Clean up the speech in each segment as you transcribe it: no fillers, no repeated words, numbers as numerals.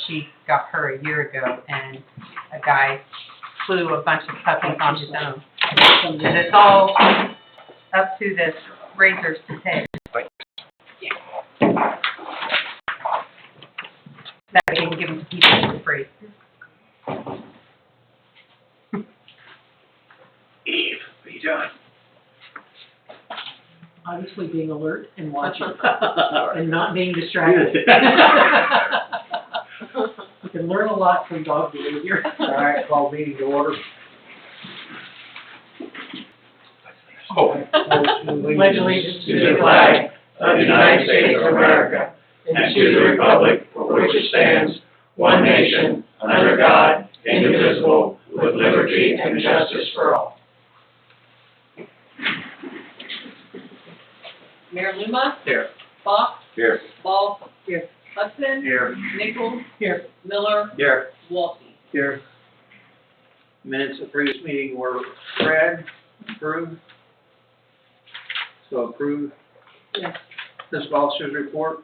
she got her a year ago, and a guy flew a bunch of puppies on his own. And it's all up to this razors to take. That way they can give them to people for free. Eve, be done. Obviously being alert and watching and not being distracted. You can learn a lot from dog behavior. All right, call meeting to order. Pledge allegiance to the flag of the United States of America and to the republic for which it stands, one nation, under God, indivisible, with liberty and justice for all. Mayor Luma, Here. Fox, Here. Ball, Hudson, Here. Nichols, Here. Miller, Here. Wolfie. Here. Minutes of previous meeting were read, approved. So approved. Yes. Fiscal officer's report.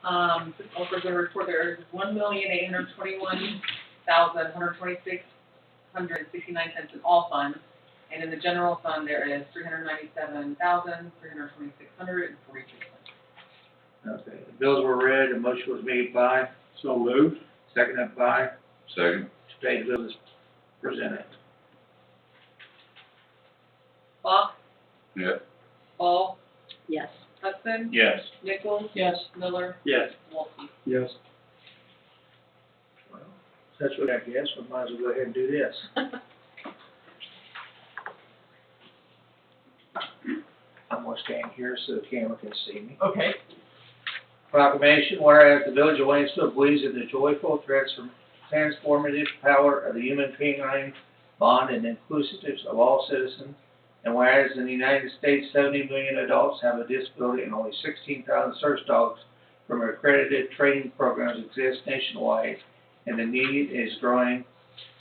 Over the report, there is $1,821,126.69 in all funds. And in the general fund, there is $397,326.43. Okay, the bills were read, a motion was made by. So moved. Seconded by. Second. To pay the bills presented. Fox, Yeah. Ball, Yes. Hudson, Yes. Nichols, Yes. Miller, Yes. Wolfie. Yes. Well, that's what I guess, we might as well go ahead and do this. I'm gonna stand here so the camera can see me. Okay. Proclamation, whereas the Village of Waynesfield believes in the joyful, transformative power of the human canine bond and inclusiveness of all citizens, and whereas in the United States, 70 million adults have a disability and only 16,000 service dogs from accredited training programs exist nationwide, and the need is growing,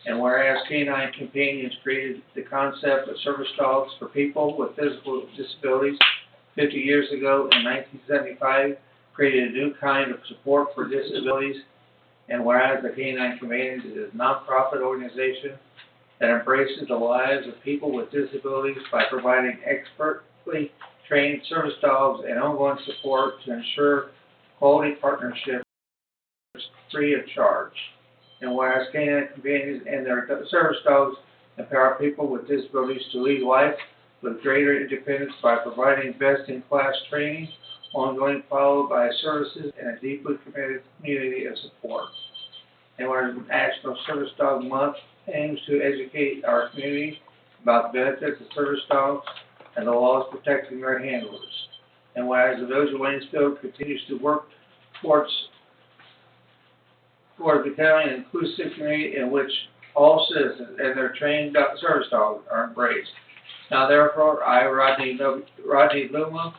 and whereas Canine Companions created the concept of service dogs for people with physical disabilities 50 years ago in 1975, created a new kind of support for disabilities, and whereas the Canine Companions is a nonprofit organization that embraces the lives of people with disabilities by providing expertly trained service dogs and ongoing support to ensure quality partnerships free of charge. And whereas Canine Companions and their service dogs empower people with disabilities to lead life with greater independence by providing best-in-class training, ongoing followed by services, and a deeply committed community of support. And whereas National Service Dog Month aims to educate our community about the benefits of service dogs and the laws protecting their handlers. And whereas the Village of Waynesfield continues to work towards becoming an inclusive community in which all citizens and their trained service dogs are embraced. Now therefore, I, Rodney Luma,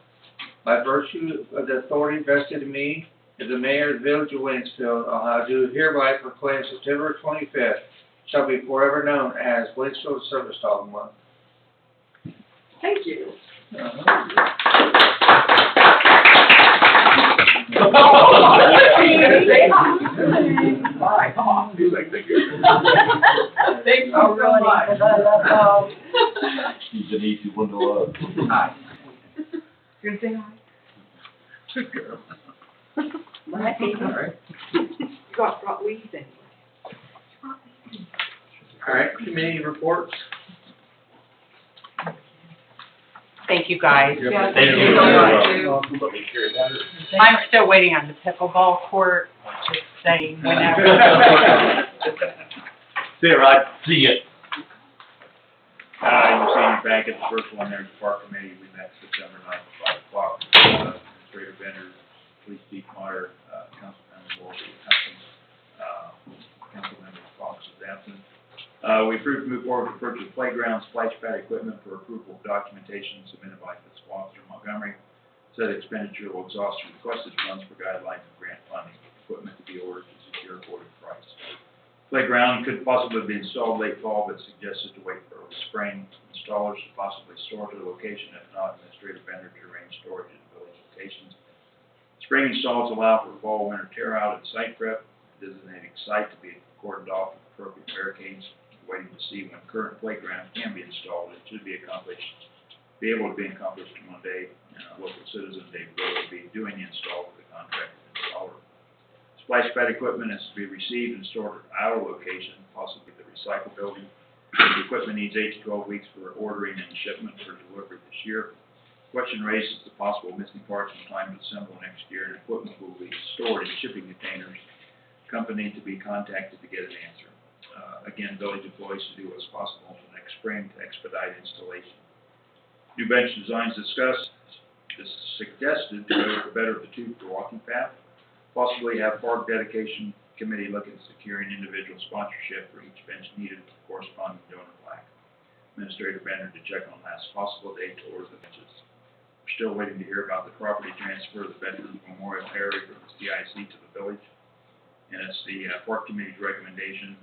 by virtue of the authority vested in me as the mayor of the Village of Waynesfield, I do hereby proclaim September 25th shall be forever known as Waynesfield Service Dog Month. Thank you. Thanks so much. He's an easy one to love. Hi. You're gonna say hi? Good girl. All right. Got weeds in. All right, committee reports. Thank you, guys. Yeah, Thank you so very much. much. I'm still waiting on the pickleball court, just saying whenever. See you, Rod. See ya. You've seen your packet, the first one there, the park committee, we met September 9th at 5 o'clock. Administrator Bender, Police Chief Meyer, Councilmember Wolfie, Councilmember Fox is absent. We approved to move forward to purchase playground splash pad equipment for approval of documentation submitted by Fiscal Officer Montgomery. Said expenditure will exhaust the requested funds for guidelines and grant funding. Equipment to be ordered to secure ordered price. Playground could possibly be installed late fall, but suggested to wait for early spring. Installers should possibly store to the location, if not, Administrative Vendor to arrange storage at village locations. Spring installs allow for fall, winter tear out and site prep. designating site to be cordoned off with appropriate barricades, waiting to see when current playground can be installed. It should be able to be accomplished in one day. Local citizen Dave Will will be doing the install for the contractor installer. Splash pad equipment is to be received and stored at our location, possibly the recycle building. The equipment needs 8 to 12 weeks for ordering and shipment for delivery this year. Question raises the possible missing parts and time to assemble next year, and equipment will be stored in shipping containers. Company to be contacted to get an answer. Again, village employees to do what's possible until next spring to expedite installation. New bench designs discussed. It's suggested to go with the better of the two for walking path. Possibly have park dedication committee look at securing individual sponsorship for each bench needed with corresponding donor plaque. Administrator Bender to check on last possible date to order the benches. We're still waiting to hear about the property transfer of the Veterans Memorial area from the CIC to the village. And it's the park committee's recommendation,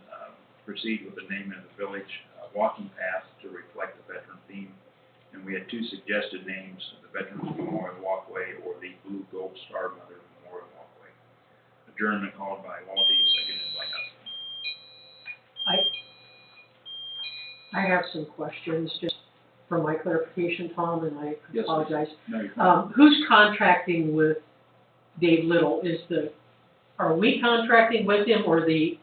proceed with the name of the village walking path to reflect the veteran theme. And we had 2 suggested names, the Veterans Memorial Walkway or the Blue Gold Star Mother Memorial Walkway. Adjournment called by Walty, seconded by Hudson. I have some questions, just for my clarification, Tom, and I Yes, apologize. No, you're fine. Who's contracting with Dave Little? Are we contracting with him or the,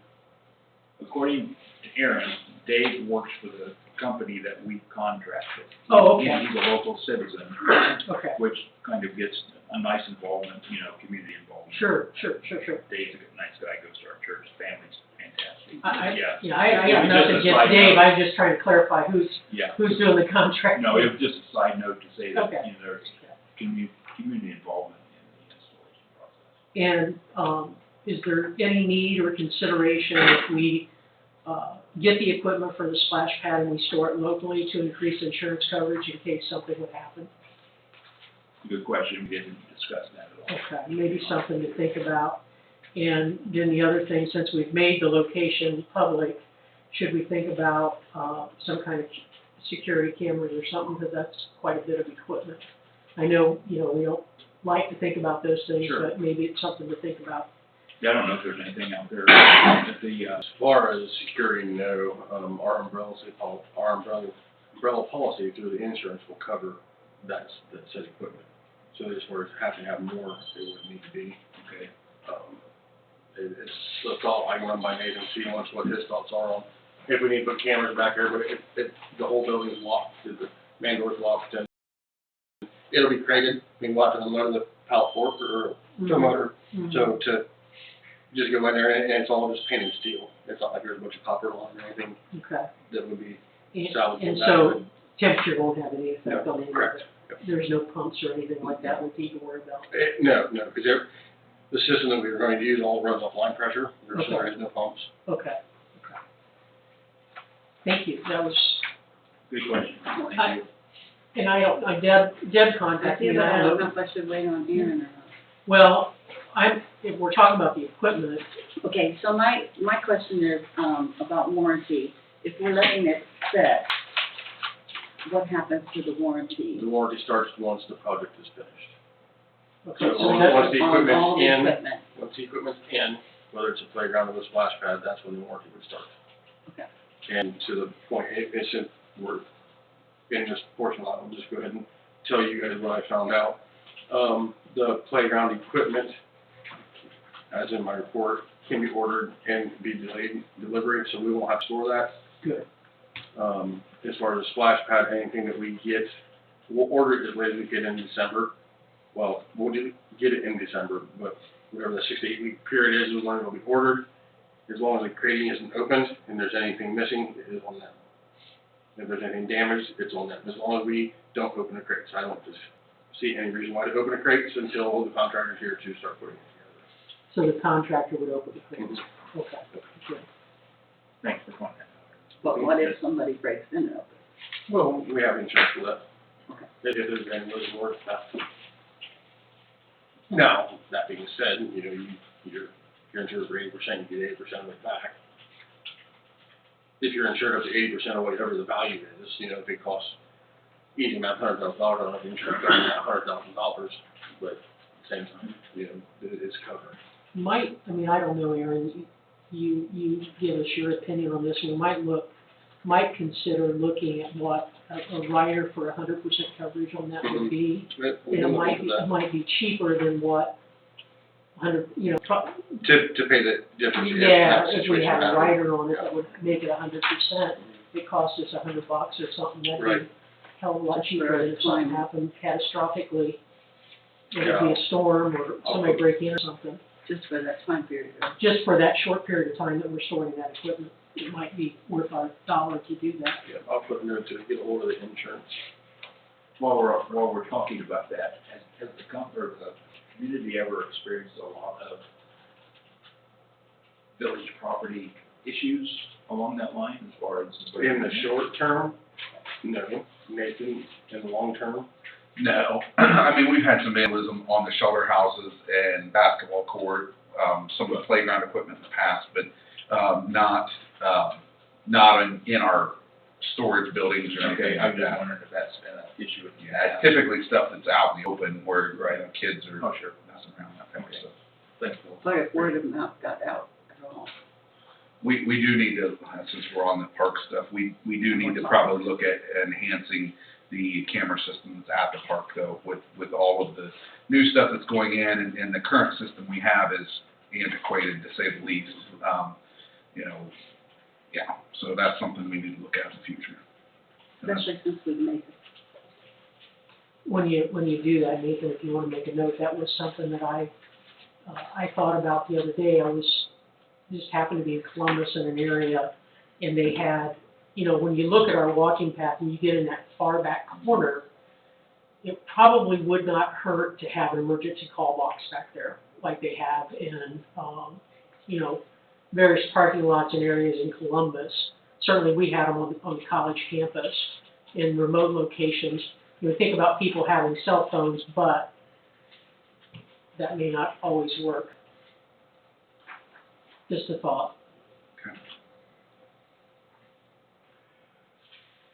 According to Aaron, Dave works for the company that we contract with. Oh, okay. He's a local citizen, okay, which kind of gets a nice involvement, community involvement. sure. Dave's a nice guy, goes to our church, family's fantastic. I Yeah. got It was nothing just a against side Dave, note. I was just trying to clarify who's Yeah. doing the contract. No, it was just a side note to say that, Okay. there's community involvement in the installation process. And, is there any need or consideration if we, get the equipment for the splash pad and we store it locally to increase insurance coverage in case something would happen? Good question, we didn't discuss that at all. Okay, maybe something to think about. And then the other thing, since we've made the location public, should we think about, some kind of security cameras or something, because that's quite a bit of equipment. I know, we don't like to think about those things, Sure. but maybe it's something to think about. Yeah, I don't know if there's anything out there that As far as security, no, our umbrella policy through the insurance will cover that said equipment. So as far as having to have more, it would need to be. okay. It's a thought I can run by Nathan, see what his thoughts are on, if we need to put cameras back there, but if the whole building's locked, the main door's locked, and it'll be crated, we'll have to unload the pallet fork or tow motor, so to just go in there and it's all just painted steel. It's not like there's a bunch of copper on or anything Okay. that would be And salvageable. so temperature won't have any effect on any of correct. it? Yep. There's no pumps or anything like that we need to worry about? No, because the system that we were going to use all runs off line pressure, so there is no pumps. Okay. Thank you, that was, Good question, thank you. and Deb contacted me, and I don't know. if I should wait on Aaron or not. Well, if we're talking about the equipment, Okay, so my question is, about warranty. If we're letting it set, what happens to the warranty? The warranty starts once the project is finished. okay, So so once that's, the On equipment's all the in, equipment? once the equipment's in, whether it's a playground or a splash pad, that's when the warranty would start. Okay. And to the point, since we're in this portion, I'll just go ahead and tell you guys what I found out. The playground equipment, as in my report, can be ordered and be delayed delivery, so we won't have to store that. good, As far as splash pad, anything that we get, we'll order it as late as we get in December. Well, we'll get it in December, but whatever the 6 to 8 week period is when it'll be ordered, as long as the crating isn't opened and there's anything missing, it is on them. If there's anything damaged, it's on them, as long as we don't open the crates. I don't just see any reason why to open the crates until the contractor's here to start putting it together. so the contractor would open the crates, okay, good. Thanks for pointing that out. But what if somebody breaks in it? Well, we have insurance for that. Okay. If there's any losing work, that. Now, that being said, you're insured for 80%, you get 80% of it back. If you're insured up to 80% of whatever the value is, if it costs easy amount $100,000, I don't have insurance covering that $100,000, but at the same time, it is covered. might, I mean, I don't know, Aaron, you give us your opinion on this, we might consider looking at what a rider for 100% coverage on that would be. And it might be cheaper than what 100, you know, To pay the difference. yeah, if we had a rider on it that would make it 100%, it cost us $100 or something, that'd be Right. a hell of a lot cheaper than if something happened catastrophically. It'd be a storm or somebody break in or something. Just for that time period. Just for that short period of time that we're storing that equipment, it might be worth our dollar to do that. Yeah, I'll put a note to get hold of the insurance. While we're talking about that, has the community ever experienced a lot of village property issues along that line as far as? In the short term, no. Nathan, in the long term? No, I mean, we've had some vandalism on the shelter houses and basketball court, some of the playground equipment in the past, but, not in our storage buildings or anything Okay, I'm like just that. wondering if that's been an issue with you. Yeah, it's typically stuff that's out in the open where, you know, kids are Oh, sure. messing around, that kind of stuff. Thanks, Bill. But if word of mouth got out at all. We do need to, since we're on the park stuff, we do need to probably look at enhancing the camera systems at the park though, with all of the new stuff that's going in, and the current system we have is antiquated to say the least. You know, yeah, so that's something we need to look at in the future. Especially since we made it. When you do that, Nathan, if you want to make a note, that was something that I thought about the other day. I was, just happened to be in Columbus in an area, and they had, you know, when you look at our walking path and you get in that far back corner, it probably would not hurt to have an emergency call box back there, like they have in, you know, various parking lots and areas in Columbus. Certainly we had them on the college campus in remote locations. You know, think about people having cell phones, but that may not always work. Just a thought.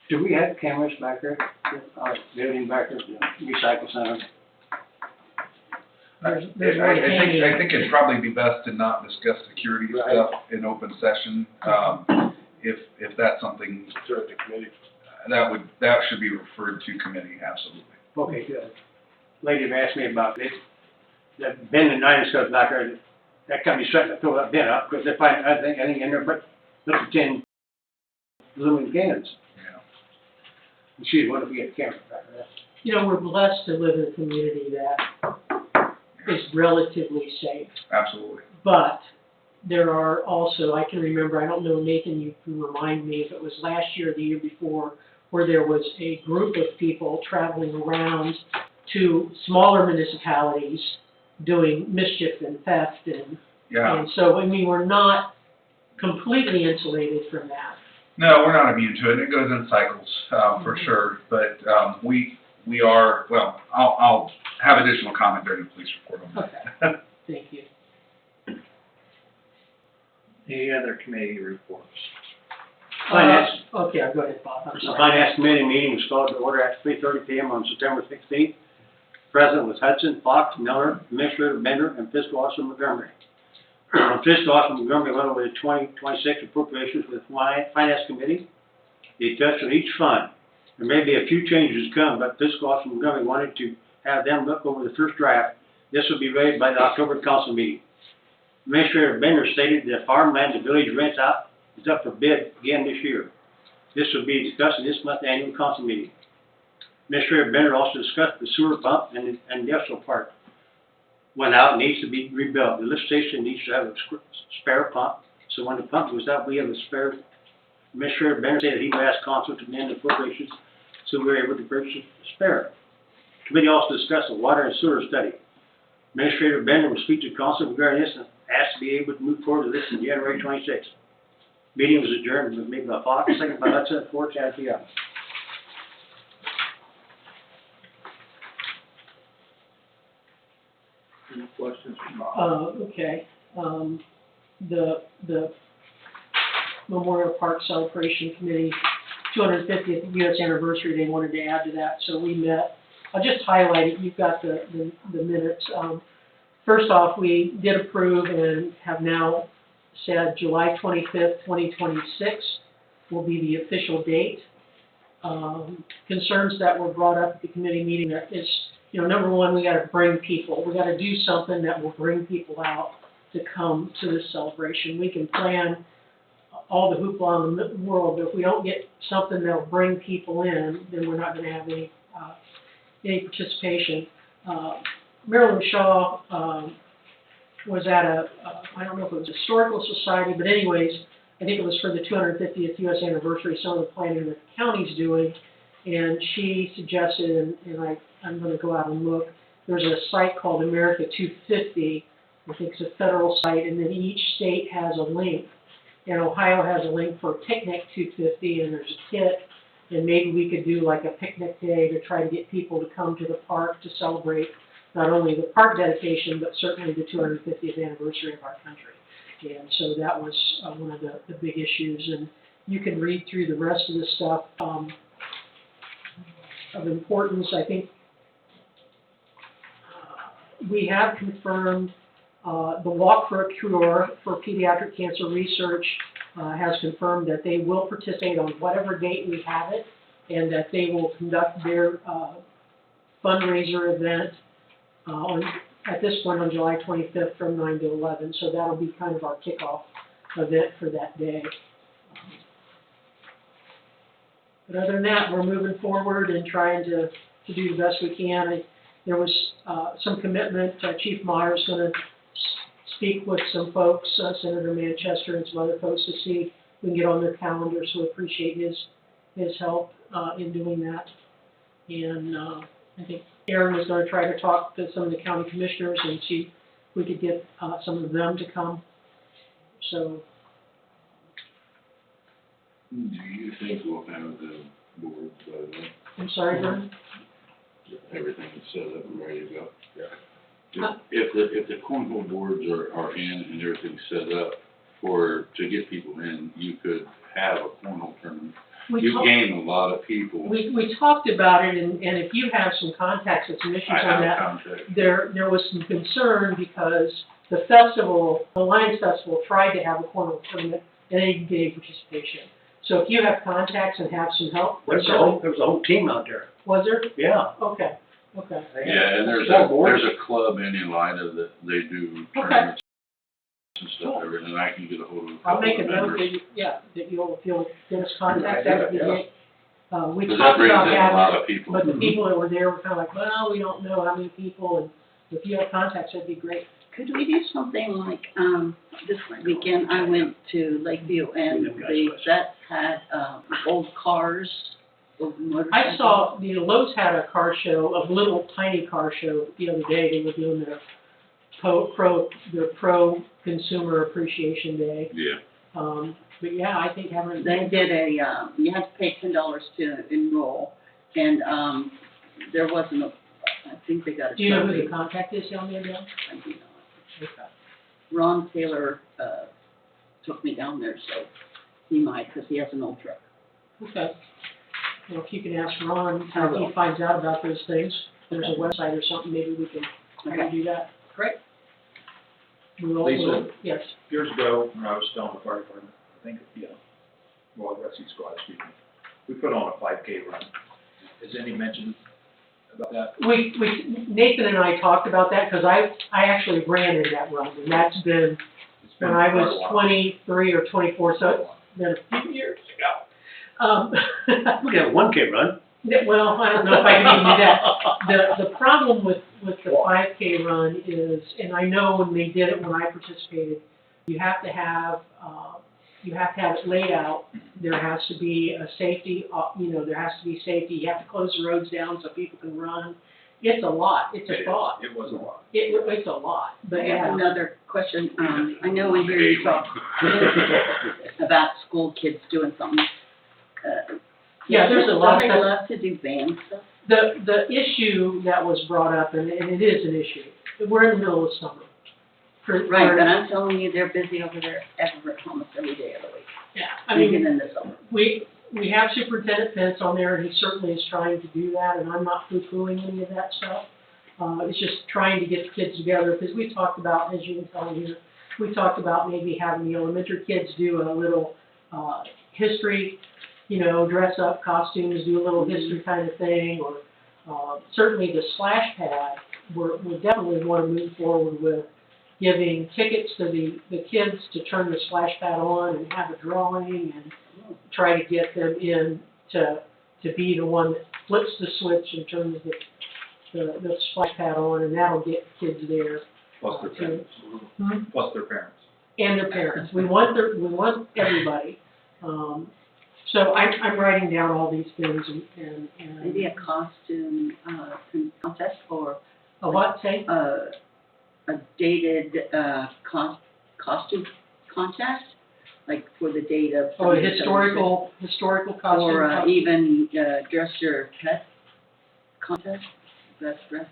Do we have cameras back there, building back there, the recycle center? There's one hanging. I think it'd probably be best to not discuss security Right. stuff in open session. If that's something, Through the committee. that should be referred to committee, absolutely. Okay, good. Lady asked me about this, that bin and nine stuff back there, that company's starting to fill that bin up, because they find, I think, anything in there but little tin aluminum cans. Yeah. And she wanted to get a camera back there. You know, we're blessed to live in a community that is relatively safe. Absolutely. But there are also, I can remember, I don't know, Nathan, you can remind me if it was last year or the year before, where there was a group of people traveling around to smaller municipalities doing mischief and theft Yeah. and so, I mean, we're not completely insulated from that. No, we're not immune to it. It goes in cycles, for sure. But we are, well, I'll have additional comment during the police report on that. Okay, thank you. Any other committee reports? Finance. Okay, I'll go ahead, Bob, I'm The sorry. finance committee meeting was called to order at 3:30 PM on September 16th. President was Hudson, Fox, Miller, Administrator Bender, and Fiscal Officer Montgomery. Fiscal Officer Montgomery went over the 2026 appropriations with finance committee. He touched on each fund. There may be a few changes to come, but Fiscal Officer Montgomery wanted to have them look over the first draft. This will be ready by the October council meeting. Administrator Bender stated that farmland the village rents out is up for bid again this year. This will be discussed in this month's annual council meeting. Administrator Bender also discussed the sewer pump and the industrial park. Went out and needs to be rebuilt. The lift station needs to have a spare pump, so when the pump goes out, we have a spare. Administrator Bender said he would ask council to amend the appropriations so we were able to purchase a spare. Committee also discussed the water and sewer study. Administrator Bender will speak to council regarding this and asked to be able to move forward with this in January 26th. Meeting was adjourned, was made by Fox, second by Hudson, 4:10 PM. Any questions from Bob? Okay, the Memorial Park Celebration Committee, 250th US anniversary, they wanted to add to that, so we met. I'll just highlight it, you've got the minutes. first off, we did approve and have now said July 25th, 2026 will be the official date. Concerns that were brought up at the committee meeting is, you know, number one, we gotta bring people. We gotta do something that will bring people out to come to this celebration. We can plan all the hoopla in the world, but if we don't get something that'll bring people in, then we're not gonna have any participation. Marilyn Shaw, was at I don't know if it was a historical society, but anyways, I think it was for the 250th U.S. anniversary, some of the planning that the county's doing, and she suggested, and I'm gonna go out and look, there's a site called America 250, I think it's a federal site, and then each state has a link, and Ohio has a link for Picnic 250, and there's a kit, and maybe we could do like a picnic day to try to get people to come to the park to celebrate not only the park dedication, but certainly the 250th anniversary of our country. And so that was one of the big issues, and you can read through the rest of the stuff of importance. I think we have confirmed the Walk for a Cure for Pediatric Cancer Research has confirmed that they will participate on whatever date we have it, and that they will conduct their fundraiser event at this point on July 25th from 9 to 11. So that'll be kind of our kickoff event for that day. But other than that, we're moving forward and trying to do the best we can. There was some commitment. Chief Meyer's going to speak with some folks, Senator Manchester and some other folks, to see if we can get on their calendar. So appreciate his help in doing that. And I think Aaron was going to try to talk to some of the county commissioners and see if we could get some of them to come. So. Do you think we'll have the board by then? I'm sorry, Vern? Everything is set up and ready to go? Yeah. If the cornhole boards are in and everything's set up to get people in, you could have a cornhole tournament. You gain a lot of people. We talked about it, and if you have some contacts and some issues on that, there was some concern because the festival, the Lions Festival, tried to have a cornhole tournament and they didn't get any participation. So if you have contacts and have some help, There was a whole team out there. Was there? Yeah. Okay. Yeah, and there's a club in Elida that they do tournaments and stuff, and I can get a hold of a I'll couple make a of note members. that you'll give us contact, that would be great. We Because that talked brings about in a lot having, of people. but the people that were there were kind of like, well, we don't know how many people, and if you have contacts, that'd be great. Could we do something like, this weekend I went to Lakeview and the vets had, old cars, old motorcycles. I saw, Lowe's had a car show, a little tiny car show the other day. They were doing their pro consumer appreciation day. Yeah. But yeah, I think having. They did you had to pay $10 to enroll, and, there wasn't I think they got a. Do you know who the contact is down there, Bill? I do not. Okay. Ron Taylor, took me down there, so he might, because he has an old truck. Okay. Well, if you can ask Ron how he finds out about those things, there's a website or something, maybe we can try to do that. Great. Lisa? Yes. Years ago, when I was still in the fire department, I think, well, rescue squad, excuse me, we put on a 5K run. Has any mention about that? Nathan and I talked about that, because I actually ran in that run, and that's been when I was 23 or 24, so it's been a few years ago. We got a 1K run. Well, I don't know if I can even do that. The problem with the 5K run is, and I know when they did it, when I participated, you have to have it laid out. There has to be a safety, there has to be safety. You have to close the roads down so people can run. It's a lot. It's a thought. It was a lot. It's a lot, but I yeah. have another question. I know in here you talk about school kids doing something. Yeah, there's a lot of Don't they love to do band stuff? The issue that was brought up, and it is an issue, we're in the middle of summer. Right, but I'm telling you, they're busy over there almost every day of the week. Yeah, I mean, Even in the summer. we have Superintendent Pence on there, and he certainly is trying to do that, and I'm not poo-pooing any of that stuff. It's just trying to get the kids together, because we talked about, as you can tell here, we talked about maybe having the elementary kids do a little, history, you know, dress up costumes, do a little history kind of thing, or, certainly the splash pad, we definitely want to move forward with giving tickets to the kids to turn the splash pad on and have a drawing and try to get them in to be the one that flips the switch and turns the splash pad on, and that'll get kids there. Plus their parents. Hmm? Plus their parents. And their parents. We want everybody. So I'm writing down all these things and. Maybe a costume, contest or A what, say? a dated, costume contest, like for the date of. Oh, a historical costume. Or, even, dress your pet contest, best dress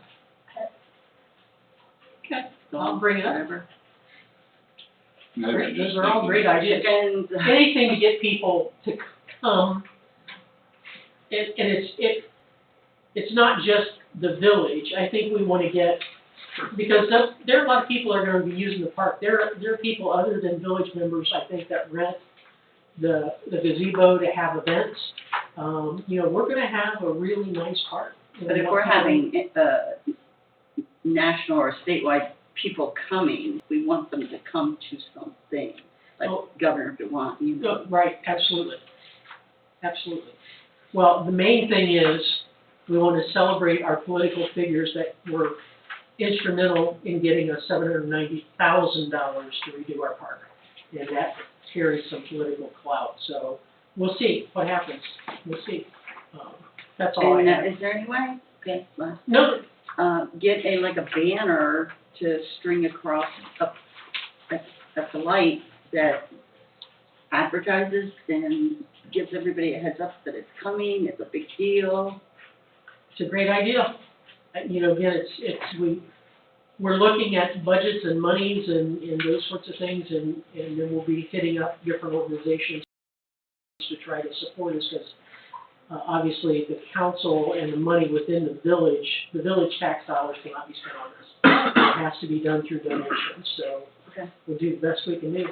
pet. Okay, I'll bring it up. Whatever. Great, those are all great ideas. And, Anything to get people to come, and it's not just the village. I think we want to get, because there are a lot of people that are going to be using the park. There are people other than village members, I think, that rent the gazebo to have events. You know, we're going to have a really nice park. but if we're having, national or statewide people coming, we want them to come to something, like Governor DeWant, you know. Right, absolutely. Absolutely. Well, the main thing is, we want to celebrate our political figures that were instrumental in getting us $790,000 to redo our park. And that carries some political clout, so we'll see what happens. We'll see. That's all I And, have. is there any way, okay, last, No, get like a banner to string across up at the light that advertises and gives everybody a heads up that it's coming, it's a big deal. it's a great idea. You know, again, we're looking at budgets and monies and those sorts of things, and then we'll be hitting up different organizations to try to support us, because obviously the council and the money within the village tax dollars cannot be spent on this. It has to be done through donations, so Okay. we'll do the best we can do.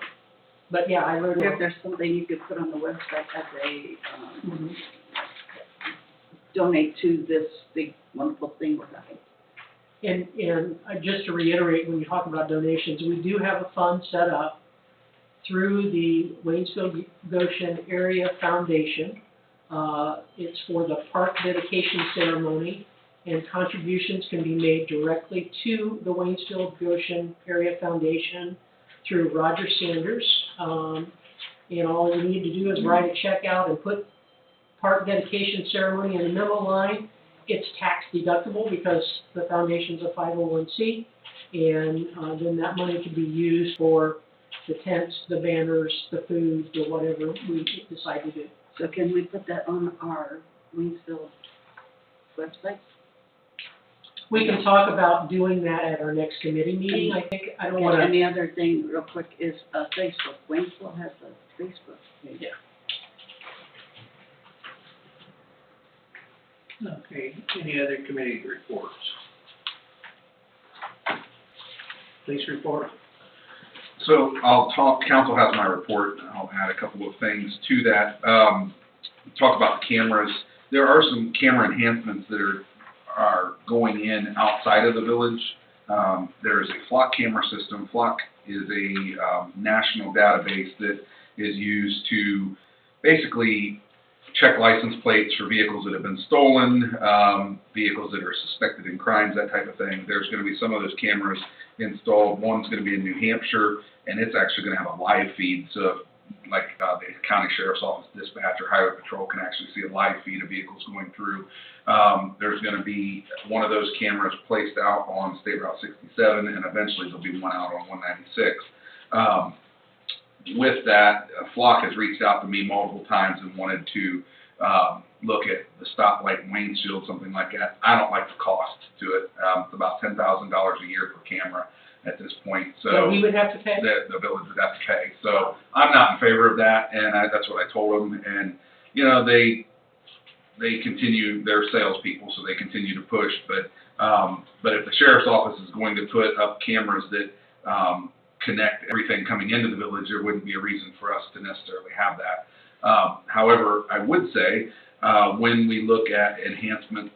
But yeah, I I wrote wonder if it. there's something you could put on the website as a, donate to this big wonderful thing we're having. And just to reiterate, when you talk about donations, we do have a fund set up through the Waynesfield Goshen Area Foundation. It's for the park dedication ceremony, and contributions can be made directly to the Waynesfield Goshen Area Foundation through Roger Sanders. And all you need to do is write a check out and put park dedication ceremony in the memo line. It's tax deductible because the foundation's a 501c, and then that money can be used for the tents, the banners, the food, or whatever we decide to do. So can we put that on our Waynesfield website? We can talk about doing that at our next committee meeting, I think. I don't want And to. the other thing, real quick, is Facebook. Waynesville has a Facebook page. Yeah. Okay, any other committee reports? Police report? So council has my report, and I'll add a couple of things to that. Talk about the cameras. There are some camera enhancements that are going in outside of the village. There is a flock camera system. Flock is a national database that is used to basically check license plates for vehicles that have been stolen, vehicles that are suspected in crimes, that type of thing. There's going to be some of those cameras installed. One's going to be in New Hampshire, and it's actually going to have a live feed. So like the county sheriff's office dispatch or highway patrol can actually see a live feed of vehicles going through. There's going to be one of those cameras placed out on State Route 67, and eventually there'll be one out on 196. With that, Flock has reached out to me multiple times and wanted to look at the stoplight in Waynesfield, something like that. I don't like the cost to it. It's about $10,000 a year per camera at this point. So we would have to pay? the village would have to pay. So I'm not in favor of that, and that's what I told them. And, you know, they they continue, they're salespeople, so they continue to push, but if the sheriff's office is going to put up cameras that, connect everything coming into the village, there wouldn't be a reason for us to necessarily have that. However, I would say, when we look at enhancements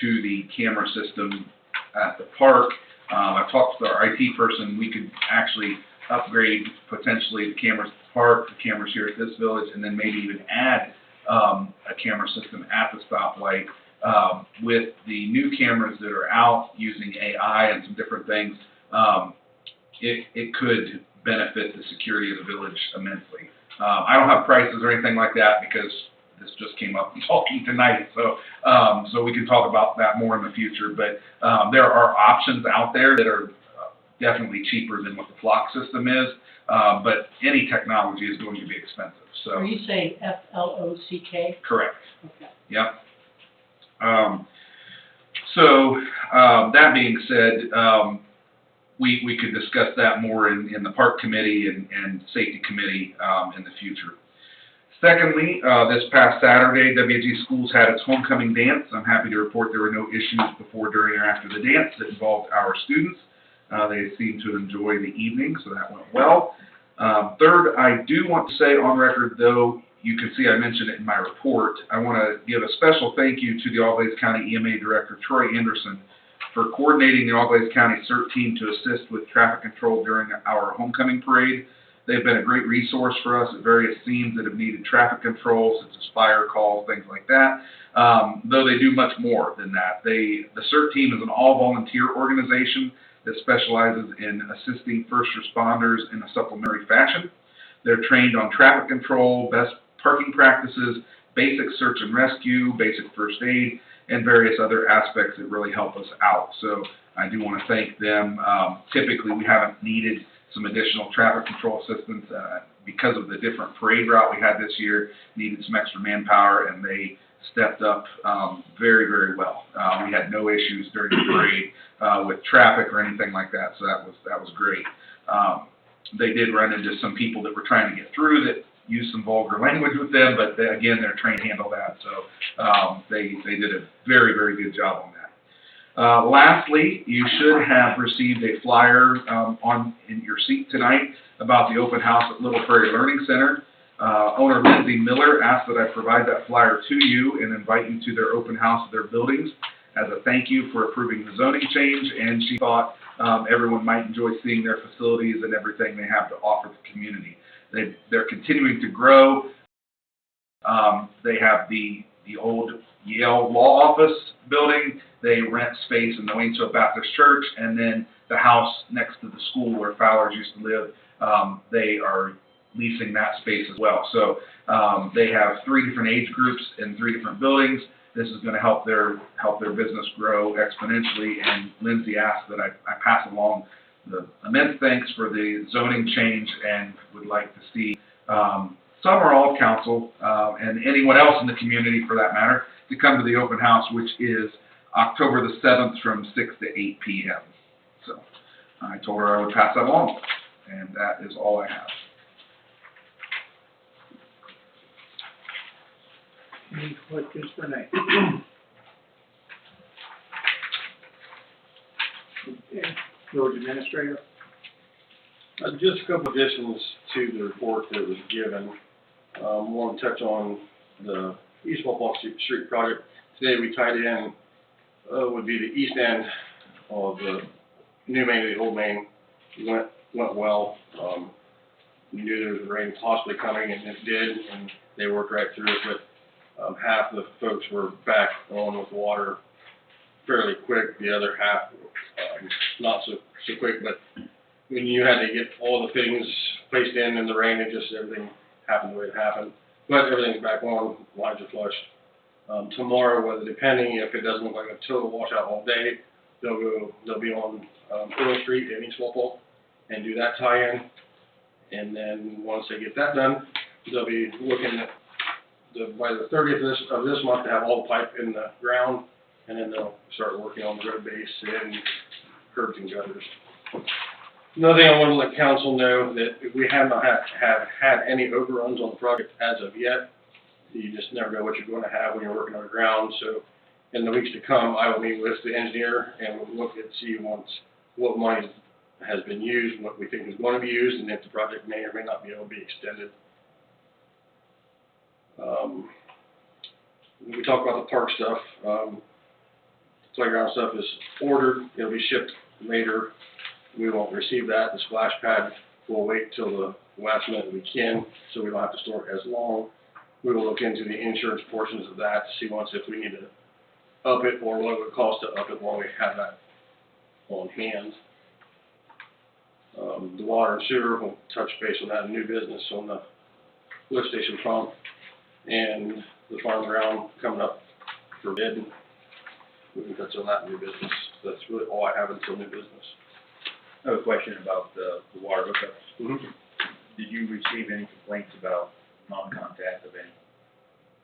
to the camera system at the park, I've talked to our IT person, we could actually upgrade potentially the cameras at the park, the cameras here at this village, and then maybe even add a camera system at the stoplight. With the new cameras that are out using AI and some different things, it could benefit the security of the village immensely. I don't have prices or anything like that because this just came up in talking tonight, so we can talk about that more in the future. But there are options out there that are definitely cheaper than what the flock system is, but any technology is going to be expensive. So. Are you saying FLOCK? Correct. Okay. Yep. So that being said, we could discuss that more in the park committee and safety committee in the future. Secondly, this past Saturday, WG Schools had its homecoming dance. I'm happy to report there were no issues before, during, or after the dance that involved our students. They seemed to enjoy the evening, so that went well. Third, I do want to say on record, though, you can see I mentioned it in my report, I want to give a special thank you to the Auglaize County EMA Director, Troy Anderson, for coordinating the Auglaize County CERT team to assist with traffic control during our homecoming parade. They've been a great resource for us at various scenes that have needed traffic control, such as fire calls, things like that, though they do much more than that. The CERT team is an all-volunteer organization that specializes in assisting first responders in a supplementary fashion. They're trained on traffic control, best parking practices, basic search and rescue, basic first aid, and various other aspects that really help us out. So I do want to thank them. Typically, we haven't needed some additional traffic control assistance because of the different parade route we had this year, needed some extra manpower, and they stepped up very, very well. We had no issues during the parade with traffic or anything like that, so that was great. They did run into some people that were trying to get through that used some vulgar language with them, but they, again, they're trained to handle that, so they did a very, very good job on that. Lastly, you should have received a flyer in your seat tonight about the open house at Little Prairie Learning Center. Owner Lindsay Miller asked that I provide that flyer to you and invite you to their open house at their buildings as a thank you for approving the zoning change, and she thought everyone might enjoy seeing their facilities and everything they have to offer the community. They're continuing to grow. They have the old Yale Law Office building. They rent space in the Waynesfield Baptist Church, and then the house next to the school where Fowlers used to live, they are leasing that space as well. So they have 3 different age groups in 3 different buildings. This is going to help their business grow exponentially, and Lindsay asked that I pass along the immense thanks for the zoning change and would like to see some or all of council and anyone else in the community for that matter to come to the open house, which is October the 7th from 6 to 8 p.m. So I told her I would pass that along, and that is all I have. Any questions for Nate? Okay, Village Administrator. Just a couple additions to the report that was given. Want to touch on the East Walpole Street project. Today we tied in would be the east end of the new main to the old main. Went well. We knew there was rain possibly coming, and it did, and they worked right through it. But half of the folks were back on with water fairly quick. The other half not so quick, but when you had to get all the things placed in the rain, it just everything happened the way it happened. But everything's back on, lines are flushed. Tomorrow, whether depending if it doesn't look like a total washout all day, they'll be on Earl Street in East Walpole and do that tie-in. And then once they get that done, they'll be looking at by the 30th of this month to have all the pipe in the ground, and then they'll start working on the road base and curbs and gutters. Another thing I want to let council know that we have not had any overruns on the project as of yet. you just never know what you're gonna have when you're working underground, so in the weeks to come, I will meet with the engineer and we'll look at, see what money has been used, what we think is going to be used, and if the project may or may not be able to be extended. We talked about the park stuff. Playground stuff is ordered. It'll be shipped later. We won't receive that. The splash pad, we'll wait till the last minute we can, so we don't have to store it as long. We will look into the insurance portions of that to see once if we need to up it or what it would cost to up it while we have that on hand. The water and sewer, we'll touch base on that, new business on the lift station pump, and the farm ground coming up for bid. We can touch on that new business. That's really all I have until new business. I have a question about the water hookups. Mm-hmm. Did you receive any complaints about non-contact of any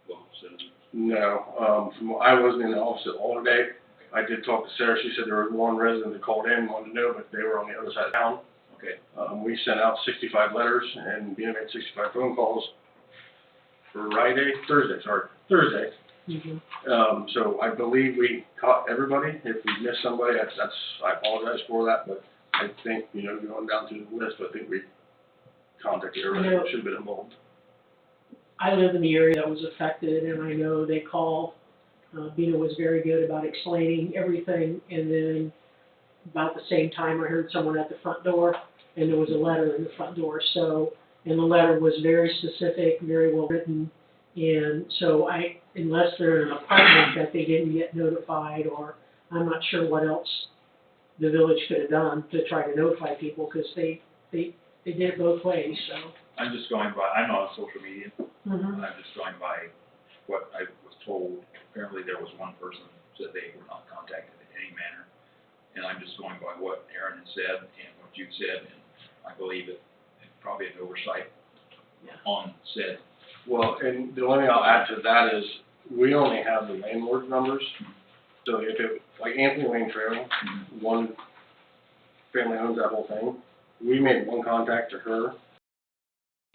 local citizens? No, I wasn't in the office all day. I did talk to Sarah. She said there was one resident that called in, wanted to know, but they were on the other side of town. Okay. We sent out 65 letters and made 65 phone calls Thursday. Mhm. So I believe we caught everybody. If we missed somebody, I apologize for that, but I think, going down through the list, I think we contacted everybody that should have been involved. I live in the area that was affected, and I know they called. Bina was very good about explaining everything, and then about the same time, I heard someone at the front door, and there was a letter in the front door. So, and the letter was very specific, very well written, and so unless they're in an apartment that they didn't get notified, or I'm not sure what else the village could have done to try to notify people, because they did it both ways, so. I'm just going by, I'm not on social media, Mhm. I'm just going by what I was told. Apparently there was one person who said they were not contacted in any manner, and I'm just going by what Aaron had said and what you said, and I believe it's probably an oversight on said. Well, and the only thing I'll add to that is, we only have the landlord numbers. So if it, like Anthony Wayne Trail, one family owns that whole thing, we made one contact to her,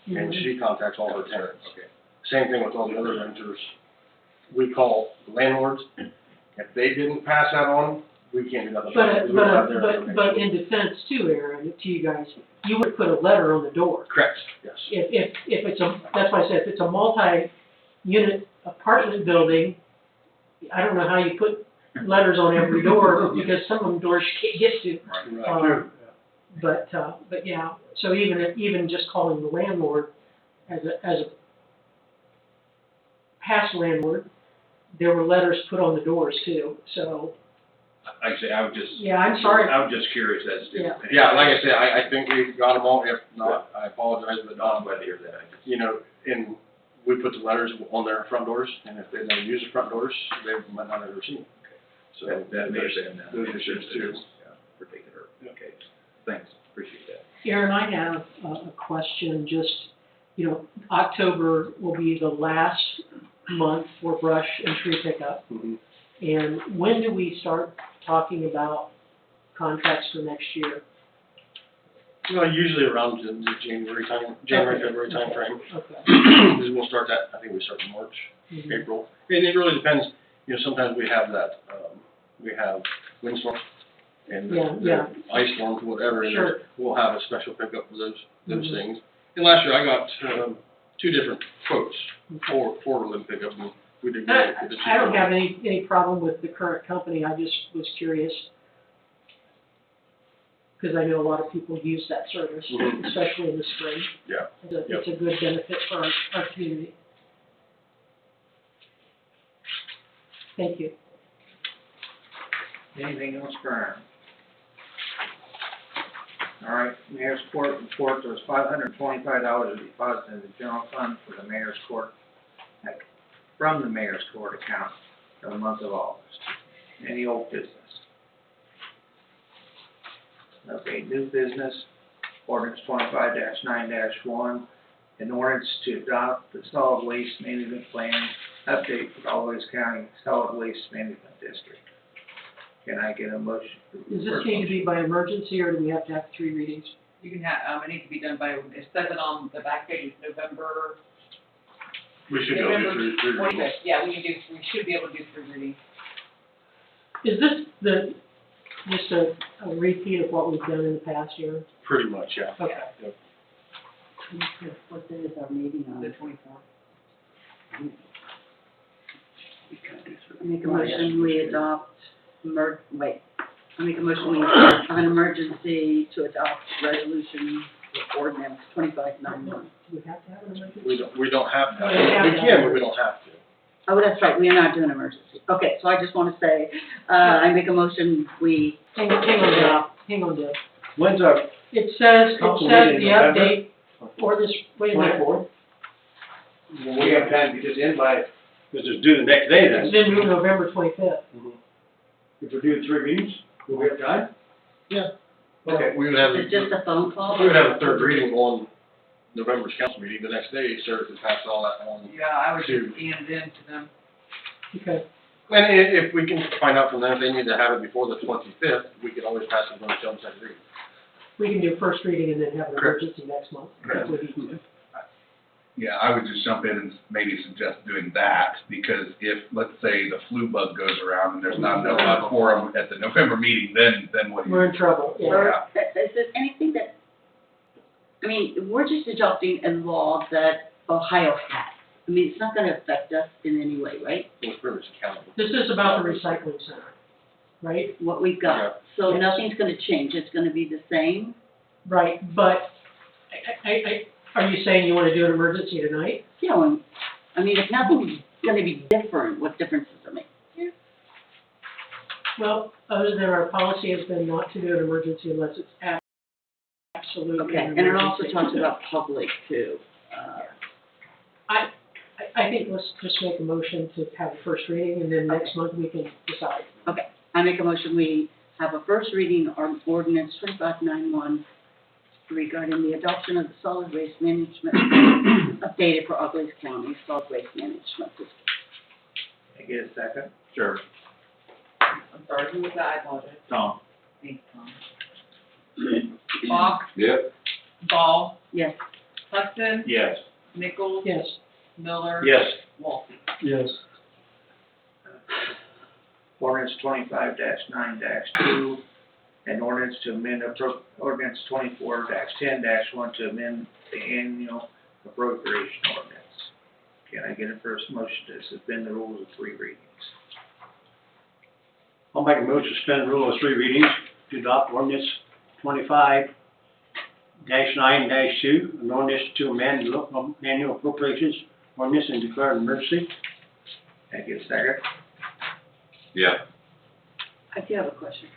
and she contacts all her tenants. Okay. Same thing with all the other renters. We call the landlords. If they didn't pass that on, we can't do nothing. But, We don't have their but information. in defense too, Aaron, to you guys, you would put a letter on the door. Correct, yes. If it's that's why I said, if it's a multi-unit apartment building, I don't know how you put letters on every door, because some of them doors you can't get to. Right. But yeah, so even just calling the landlord as a past landlord, there were letters put on the doors too, so. Like I say, I was just. Yeah, I'm sorry. I was just curious as to. Yeah, like I said, I think we've got them all. If not, I apologize, but, I'm glad to hear that. and we put the letters on their front doors, and if they never use the front doors, they might not have ever seen them. So That may have been, those issues too. Particular, okay, thanks, appreciate that. Aaron, I have a question, just, October will be the last month for brush and tree pickup. Mhm. And when do we start talking about contracts for next year? Usually around the January, February timeframe. Okay. Because we'll start that, I think we start in March, Mhm. April. And it really depends, sometimes we have that, we have windstorms and Yeah. ice storms, whatever, and Sure. we'll have a special pickup for those Mhm. things. And last year I got, 2 different quotes for limb pickup, and we did get the I don't have any problem with the current company, I just was curious. Because I know a lot of people use that service, Mhm. especially in the spring. Yeah. It's a good benefit for our community. Thank you. Anything else, Brian? All right, mayor's court report, there was $525 deposited in the general fund for the mayor's court, from the mayor's court account for the month of August. Any old business? Okay, new business, ordinance 25-9-1, an ordinance to adopt the solid waste management plan update for Always County Solid Waste Management District. Can I get a motion? Does this need to be by emergency, or do we have to have 3 readings? You can have, it needs to be done by, it says it on the back page, November We should go November through readings. 25th. Yeah, we should be able to do 3 readings. Is this just a repeat of what we've done in the past year? Pretty much, yeah. Okay. Yep. What day is our meeting on? The 24th. I make a motion, we adopt, I make a motion, we have an emergency to adopt resolution ordinance 2591. Do we have to have an emergency? We don't have to. We don't have We to. can, but we don't have to. Oh, that's right, we are not doing emergency. Okay, so I just want to say, I make a motion, we Hang on, Dale. When's our It says Council the meeting in November? update for this, wait a minute. 24th? Well, we have time to get this in by, Because it's due the next day then. It's been due November 25th. If we do 3 readings, will we have time? okay, We would have, Is it just a phone call? we would have a third reading on November's council meeting. The next day, Sarah can pass all that on. Yeah, I would Two. just scan it in to them. Okay. And if we can find out from them, if they need to have it before the 25th, we can always pass it on to them second reading. We can do first reading and then have an Correct. emergency next month. If we need to. Yeah, I would just jump in and maybe suggest doing that, because if, let's say, the flu bug goes around and there's not enough quorum at the November meeting, then what do you? We're in trouble, yeah. Or, is there anything that, I mean, we're just adopting a law that Ohio has. I mean, it's not gonna affect us in any way, right? It's pretty much accountable. This is about the recycling center, right? What we've got. So Yes. nothing's gonna change, it's gonna be the same? Right, but are you saying you want to do an emergency tonight? You know, I mean, if nothing's gonna be different, what difference does it make? Well, other than our policy has been not to do an emergency unless it's absolutely Okay, an and it also emergency. talks about public too. I think let's just make a motion to have a first reading, and then next month we can decide. Okay, I make a motion, we have a first reading on ordinance 2591 regarding the adoption of the solid waste management updated for Auglaize County solid waste management system. I get a second. Sure. I'm sorry, who was that? I apologize. Tom? Thanks, Tom. Bach, Yep. Ball, Yes. Hudson, Yes. Nichols, Yes. Miller. Yes. Wolf. Yes. Ordinance 25-9-2, and ordinance to amend ordinance 24-10-1 to amend the annual appropriation ordinance. Can I get a first motion to suspend the rules of 3 readings? I'll make a motion to suspend the rule of 3 readings to adopt ordinance 25-9-2, an ordinance to amend the local annual appropriations ordinance and declare an emergency. Can I get a second? Yeah. I do have a question.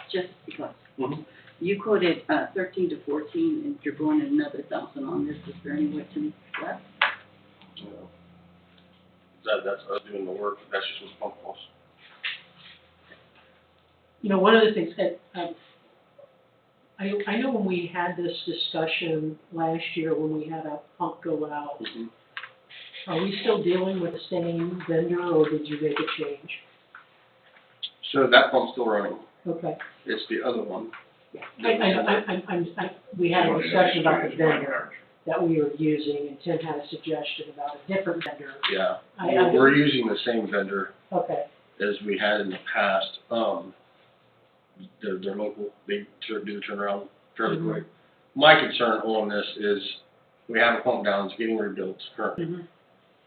Just because. Mhm. You quoted 13 to 14, and you're going another 1,000 on this. Is there any way to what? That's us doing the work. That's just what's pump costs. You know, one of the things that, I know when we had this discussion last year, when we had a pump go out, are we still dealing with the same vendor, or did you make a change? So that pump's still running. Okay. It's the other one. We had a discussion about the vendor that we were using, and Tim had a suggestion about a different vendor. Yeah. I- We're using the same vendor Okay, as we had in the past. They're local. They do the turnaround fairly Mhm. quick. My concern on this is we have a pump down, it's getting rebuilt currently. mhm,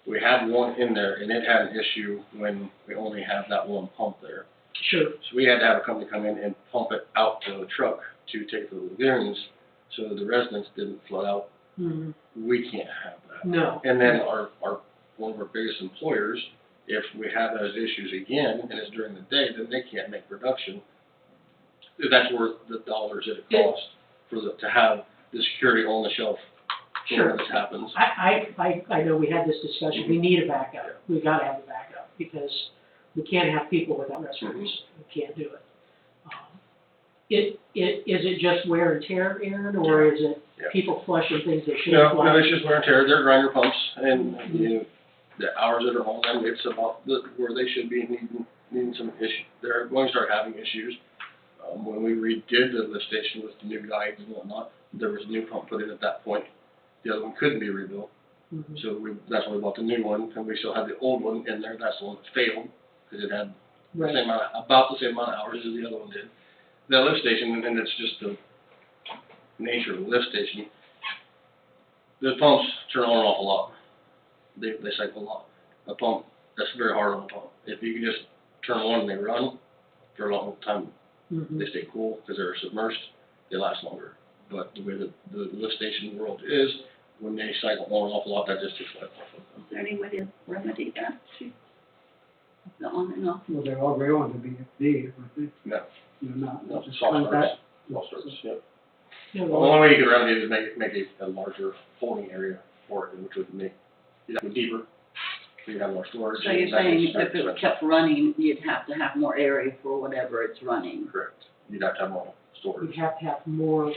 We had one in there and it had an issue when we only have that one pump there. sure, So we had to have a company come in and pump it out to the truck to take the lagoons so the residents didn't flood out. mhm, We can't have that. no. And then one of our biggest employers, if we have those issues again and it's during the day, then they can't make production. That's worth the dollars that it costs to have the security on the shelf Sure. when this happens. I know we had this discussion, we need a backup, we gotta have a backup, because we can't have people without restrooms, we can't do it. Is it just wear and tear, Aaron, or is it Yeah. people flushing things they shouldn't flush? No, it's just wear and tear. They're grinder pumps, and the hours that are on them, it's about where they should be needing some issue. They're going to start having issues. When we redid the lift station with the new guides and whatnot, there was a new pump put in at that point. The other one couldn't be rebuilt. Mhm. So that's why we bought the new one, and we still had the old one in there, that's the one that failed, because it had the Right. same amount, about the same amount of hours as the other one did. The lift station, and it's just the nature of the lift station, the pumps turn on and off a lot. They cycle a lot. A pump, that's very hard on a pump. If you can just turn on and they run for a long time, Mhm. they stay cool because they're submersed, they last longer. But the way the lift station world is, when they cycle on and off a lot, that just takes life off of them. Is there any way to remedy that? The on and off? Well, they're all going to be big, I think. No, They're not. no, Just soft like starts, that. soft starts, yep. Yeah, The well, only way you could remedy it is make a larger holding area for it, which would make, you'd have to go deeper, so you'd have more storage. So you're and that saying is if it expensive. kept running, you'd have to have more area for whatever it's running? Correct. You'd have to have more you'd storage. have to have more,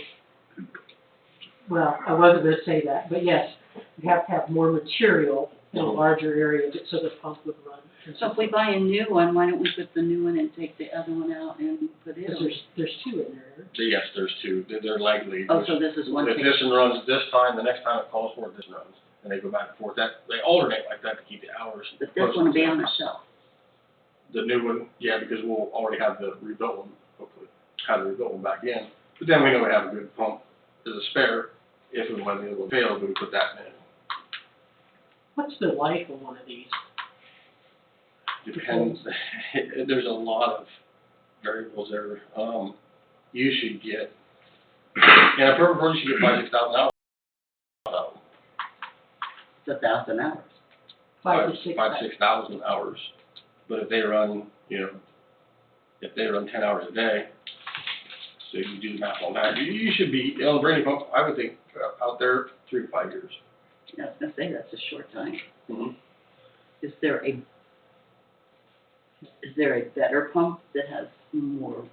well, I wasn't gonna say that, but yes, you'd have to have more material in a larger area so the pump would run. So if we buy a new one, why don't we put the new one and take the other one out and put it Because on? there's two in there. So yes, there's two, they're likely. Oh, so this is one If thing. this one runs this time, the next time it calls for it, this runs, and they go back and forth, they alternate like that to keep the hours. But this one will be on a shelf. The new one, yeah, because we'll already have the rebuilt one, hopefully, have the rebuilt one back in, but then we know we have a good pump as a spare, if and when the other one fails, we put that in. What's the life of one of these? Depends, there's a lot of variables there, you should get, in a perfect world, you should get 5,000 to 6,000 hours. out of them. It's 1,000 hours. 5 to 6. 6,000 hours. But if they run, if they run 10 hours a day, so you do the math on that, you should be, on a brand new pump, I would think, out there, 3 to 5 years. Yeah, I was gonna say, that's a short time. Mm-hmm. Is there a better pump that has more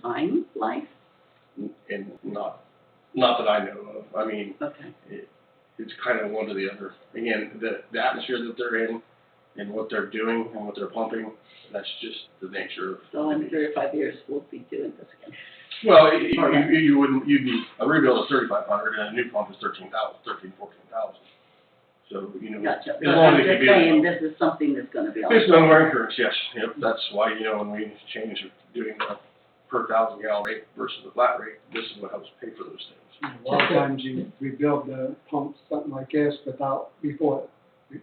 time life? And not that I know of. I mean, Okay. it's kind of one or the other. Again, the atmosphere that they're in and what they're doing and what they're pumping, that's just the nature of. So in 3 or 5 years, we'll be doing this again. Well, you wouldn't, you'd be, a rebuild is 3,500 and a new pump is 14,000. So, Gotcha. as But long I'm as you just be. saying, this is something that's gonna be on. It's no more incurrence, yes, yep, that's why, when we change doing the per 1,000 gallon rate versus the flat rate, this is what helps pay for those things. A lot of times you rebuild the pump, something like this, before it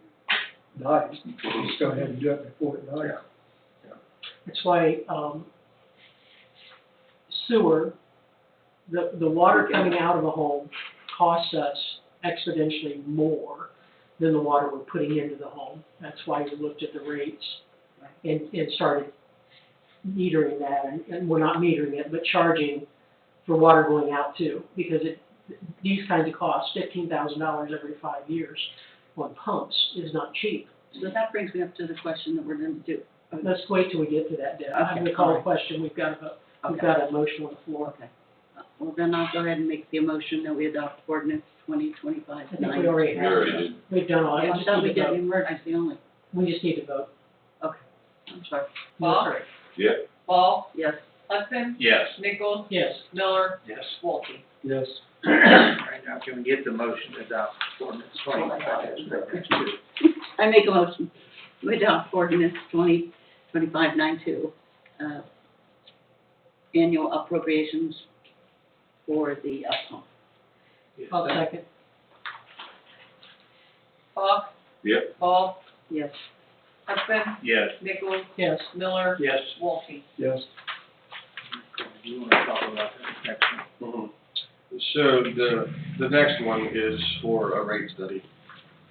dies. You just go ahead and do it before it dies. That's why, sewer, the water coming out of a home costs us exponentially more than the water we're putting into the home. That's why we looked at the rates and started metering that, and we're not metering it, but charging for water going out too, because these kinds of costs, $15,000 every 5 years on pumps is not cheap. So that brings me up to the question that we're gonna do. Let's wait till we get to that, Deb. I'm gonna call a question, we've got a motion on the floor. Okay. Well, then I'll go ahead and make the motion that we adopt ordinance 2025-9. I think we already We have, already did. we've done all, I we just thought we need to did vote. emergency only. We just need to vote. Okay, I'm sorry. Paul? Yeah. Paul? Yes. Hudson? Yes. Nichols? Yes. Miller? Yes. Wolke? Yes. All right, now can we get the motion to adopt ordinance 2025? I make a motion to adopt ordinance 2025-92, annual appropriations for the pump. I'll second. Paul? Yep. Paul? Yes. Hudson? Yes. Nichols? Yes. Miller? Yes. Wolke? Yes. You want to talk about that next one? Mhm. So the next one is for a rate study.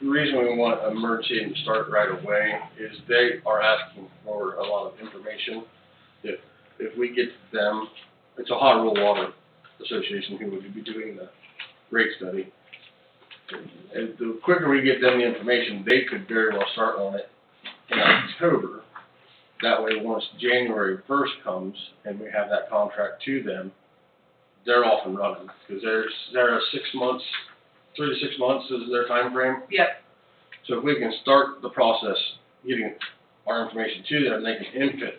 The reason we want emergency and to start right away is they are asking for a lot of information. If we get them, it's a Hot Rural Water Association who would be doing the rate study. And the quicker we get them the information, they could very well start on it in October. That way, once January 1st comes and we have that contract to them, they're off and running, because they're 6 months, 3 to 6 months is their time frame. Yep. So if we can start the process, getting our information to them, they can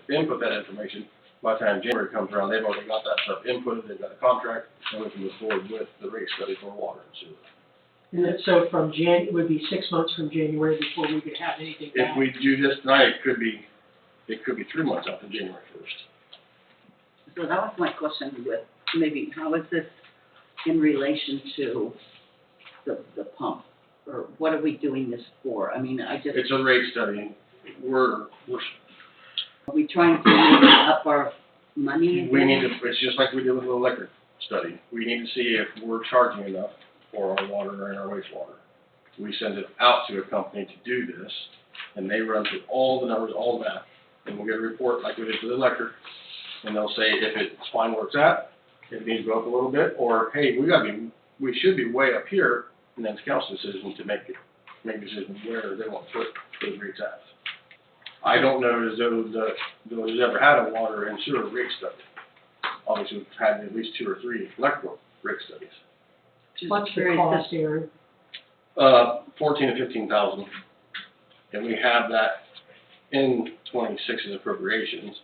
input that information. By the time January comes around, they've already got that stuff inputted, they've got a contract, and we can move forward with the rate study for water and sewer. And then, so from it would be 6 months from January before we could have anything If back. we do this tonight, it could be 3 months after January first. So that was my question with, maybe, how is this in relation to the pump? Or what are we doing this for? I mean, I just, It's a rate study. We're, are we trying to maybe up our money? we need again? to, it's just like we did with the electric study. We need to see if we're charging enough for our water and our wastewater. We send it out to a company to do this, and they run through all the numbers, all the math, and we'll get a report like we did for the electric, and they'll say if it's fine where it's at, if it needs to go up a little bit, or, hey, we should be way up here, and then it's council decision to make decisions where they want to put those rates at. I don't know as though the village's ever had a water and sewer rate study. Obviously, we've had at least 2 or 3 electrical rate studies. Just What's the curious cost, Aaron? 14 to 15,000, and we have that in 26's appropriations.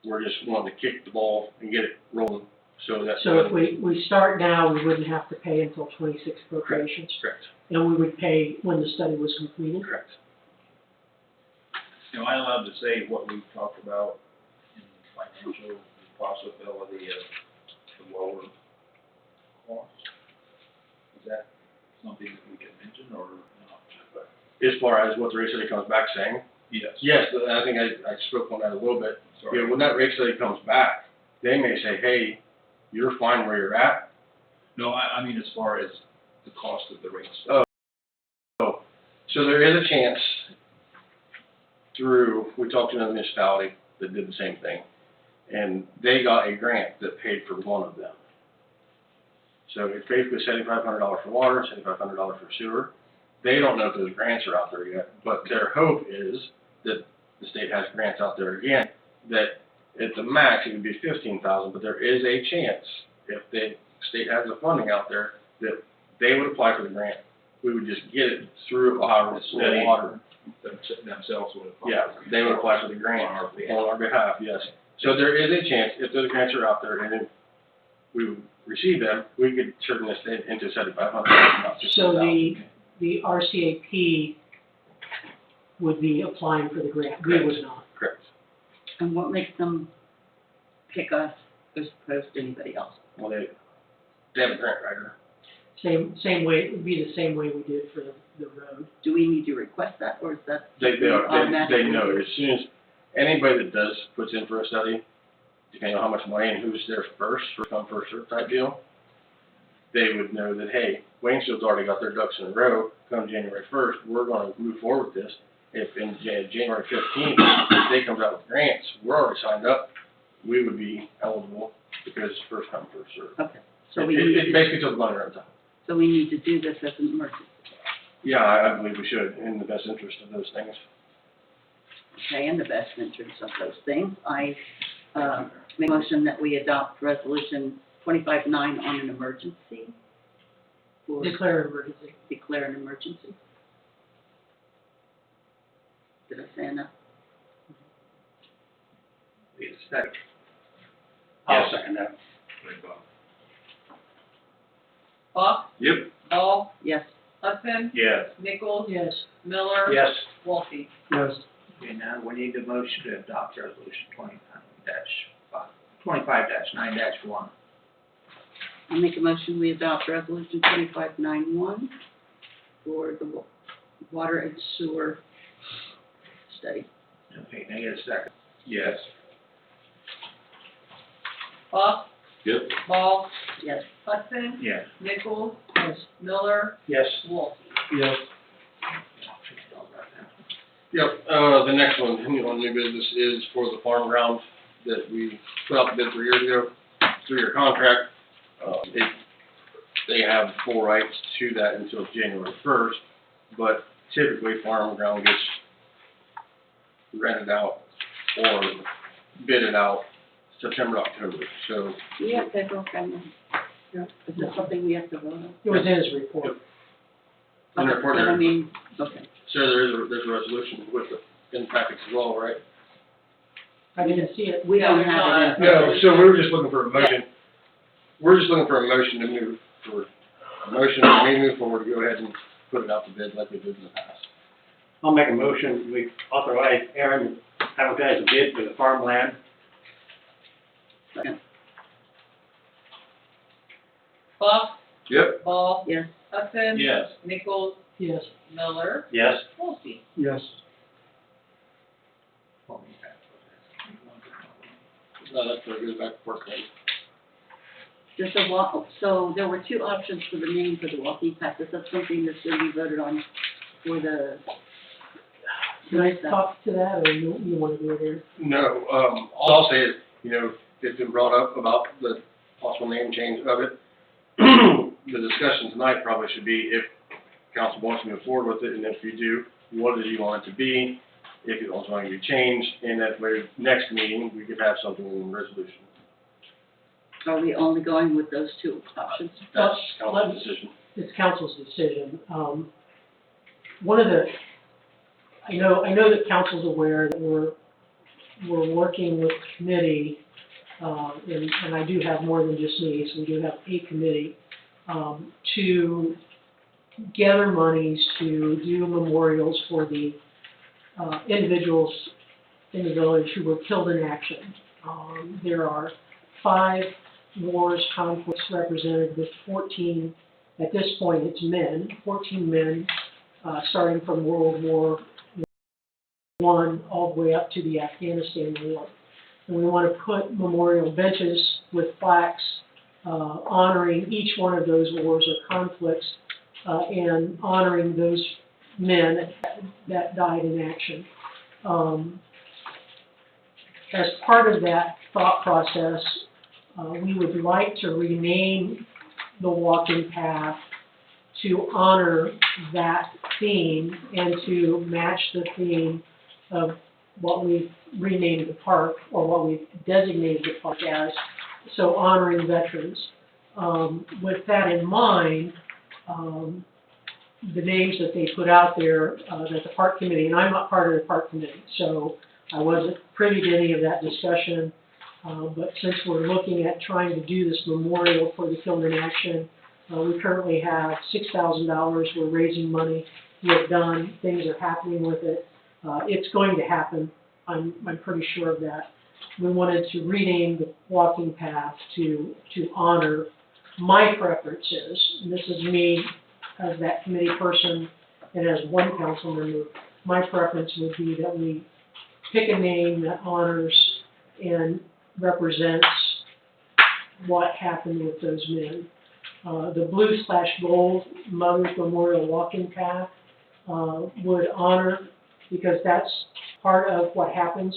We're just wanting to kick the ball and get it rolling, so that. So if we start now, we wouldn't have to pay until 26 appropriations? Correct, And we would pay when the study was completed? correct. Am I allowed to say what we've talked about in financial possibility of the lower cost? Is that something that we can mention or not? As far as what the rate study comes back saying, Yes. yes, but I think I spoke on that a little bit. Sorry. Yeah, when that rate study comes back, they may say, hey, you're fine where you're at. No, I mean as far as the cost of the rate study. So there is a chance we talked to another municipality that did the same thing, and they got a grant that paid for one of them. So it's basically $7,500 for water, $7,500 for sewer. They don't know if those grants are out there yet, but their hope is that the state has grants out there again, that at the max it would be $15,000, but there is a chance if the state has the funding out there that they would apply for the grant. We would just get it through our Study. water. Themselves would apply. Yeah, they would apply for the grant on our behalf, yes. So there is a chance, if those grants are out there and if we would receive them, we could turn this into $7,500, not So $15,000. the RCAP would be applying for the grant, we would not. Correct. And what makes them pick us as opposed to anybody else? Well, they have a grant writer. Same way, it would be the same way we did for the road. Do we need to request that, or is that They automatically? know, as soon as, anybody that puts in for a study, depending on how much money and who's there first come, first served type deal, they would know that, hey, Waynesfield's already got their ducks in a row, come January 1st, we're gonna move forward with this. If in January 15th, if the state comes out with grants, we're already signed up, we would be eligible because first come, first served. Okay, so we need It to, basically took the money right time. so we need to do this as an emergency. Yeah, I believe we should, in the best interest of those things. Okay, in the best interest of those things, I, make a motion that we adopt resolution 25-9 on an emergency. Or Declare an emergency. declare an emergency. Did I say enough? I'll second that. Hawk, Yep. Ball, Yes. Hudson, Yes. Nichols, Yes. Miller. Yes. Wolke. Yes, Okay, now we need a motion to adopt resolution 25-9-1. I make a motion, we adopt resolution 25-9-1 for the water and sewer study. Okay, can I get a second? Yes. Hawk, Yep. Ball, Yes. Hudson, Yes. Nichols, Yes. Miller, Yes. Wolke. yes, Yep, the next one, on new business, is for the farm ground that we put out the bid 3 years ago, 3-year contract. They have full rights to that until January 1st, but typically farm ground gets rented out or bidded out September, October, so. Do we have paperwork on that? Is this something we have to vote on? It was in his report. And therefore, But I mean, okay. so there's a resolution with the, in package as well, right? I didn't see it. We don't there's have it in. No, so we were just looking for a motion. We're just looking for a motion to move for motion, we move forward to go ahead and put it out to bid like we did in the past. I'll make a motion, we authorize Aaron to advertise a bid for the farmland. Buck, Yep. Ball, Yes. Hudson. Yes. Nichols, Yes. Miller, Yes. Wolfie. Yes. No, that's what goes back to work, right? Does the so there were two options for the name for the walking path. Is that something that's going to be voted on for the? Can I talk to that, or you want to do it here? No, all I'll say is, you know, it's been brought up about the possible name change of it. The discussion tonight probably should be if council wants to move forward with it, and if you do, what do you want it to be? If it was going to be changed, and that way, next meeting, we could have something in the resolution. Are we only going with those two options? That's council's decision. It's council's decision. One of the, I know that council's aware that we're working with the committee, and I do have more than just me, so we do have a committee, to gather monies to do memorials for the individuals in the village who were killed in action. There are 5 wars, conflicts represented with 14, at this point it's men, 14 men, starting from World War I all the way up to the Afghanistan War. And we want to put memorial benches with plaques honoring each one of those wars or conflicts and honoring those men that died in action. As part of that thought process, we would like to rename the walking path to honor that theme and to match the theme of what we've renamed the park, or what we've designated the park as, so honoring veterans. With that in mind, the names that they put out there, that the park committee, and I'm not part of the park committee, so I wasn't privy to any of that discussion, but since we're looking at trying to do this memorial for the Killed in Action, we currently have $6,000, we're raising money to get done, things are happening with it. It's going to happen, I'm pretty sure of that. We wanted to rename the walking path to honor my preferences, and this is me as that committee person and as one council member. My preference would be that we pick a name that honors and represents what happened with those men. The blue/gold Mother's Memorial Walking Path would honor, because that's part of what happens.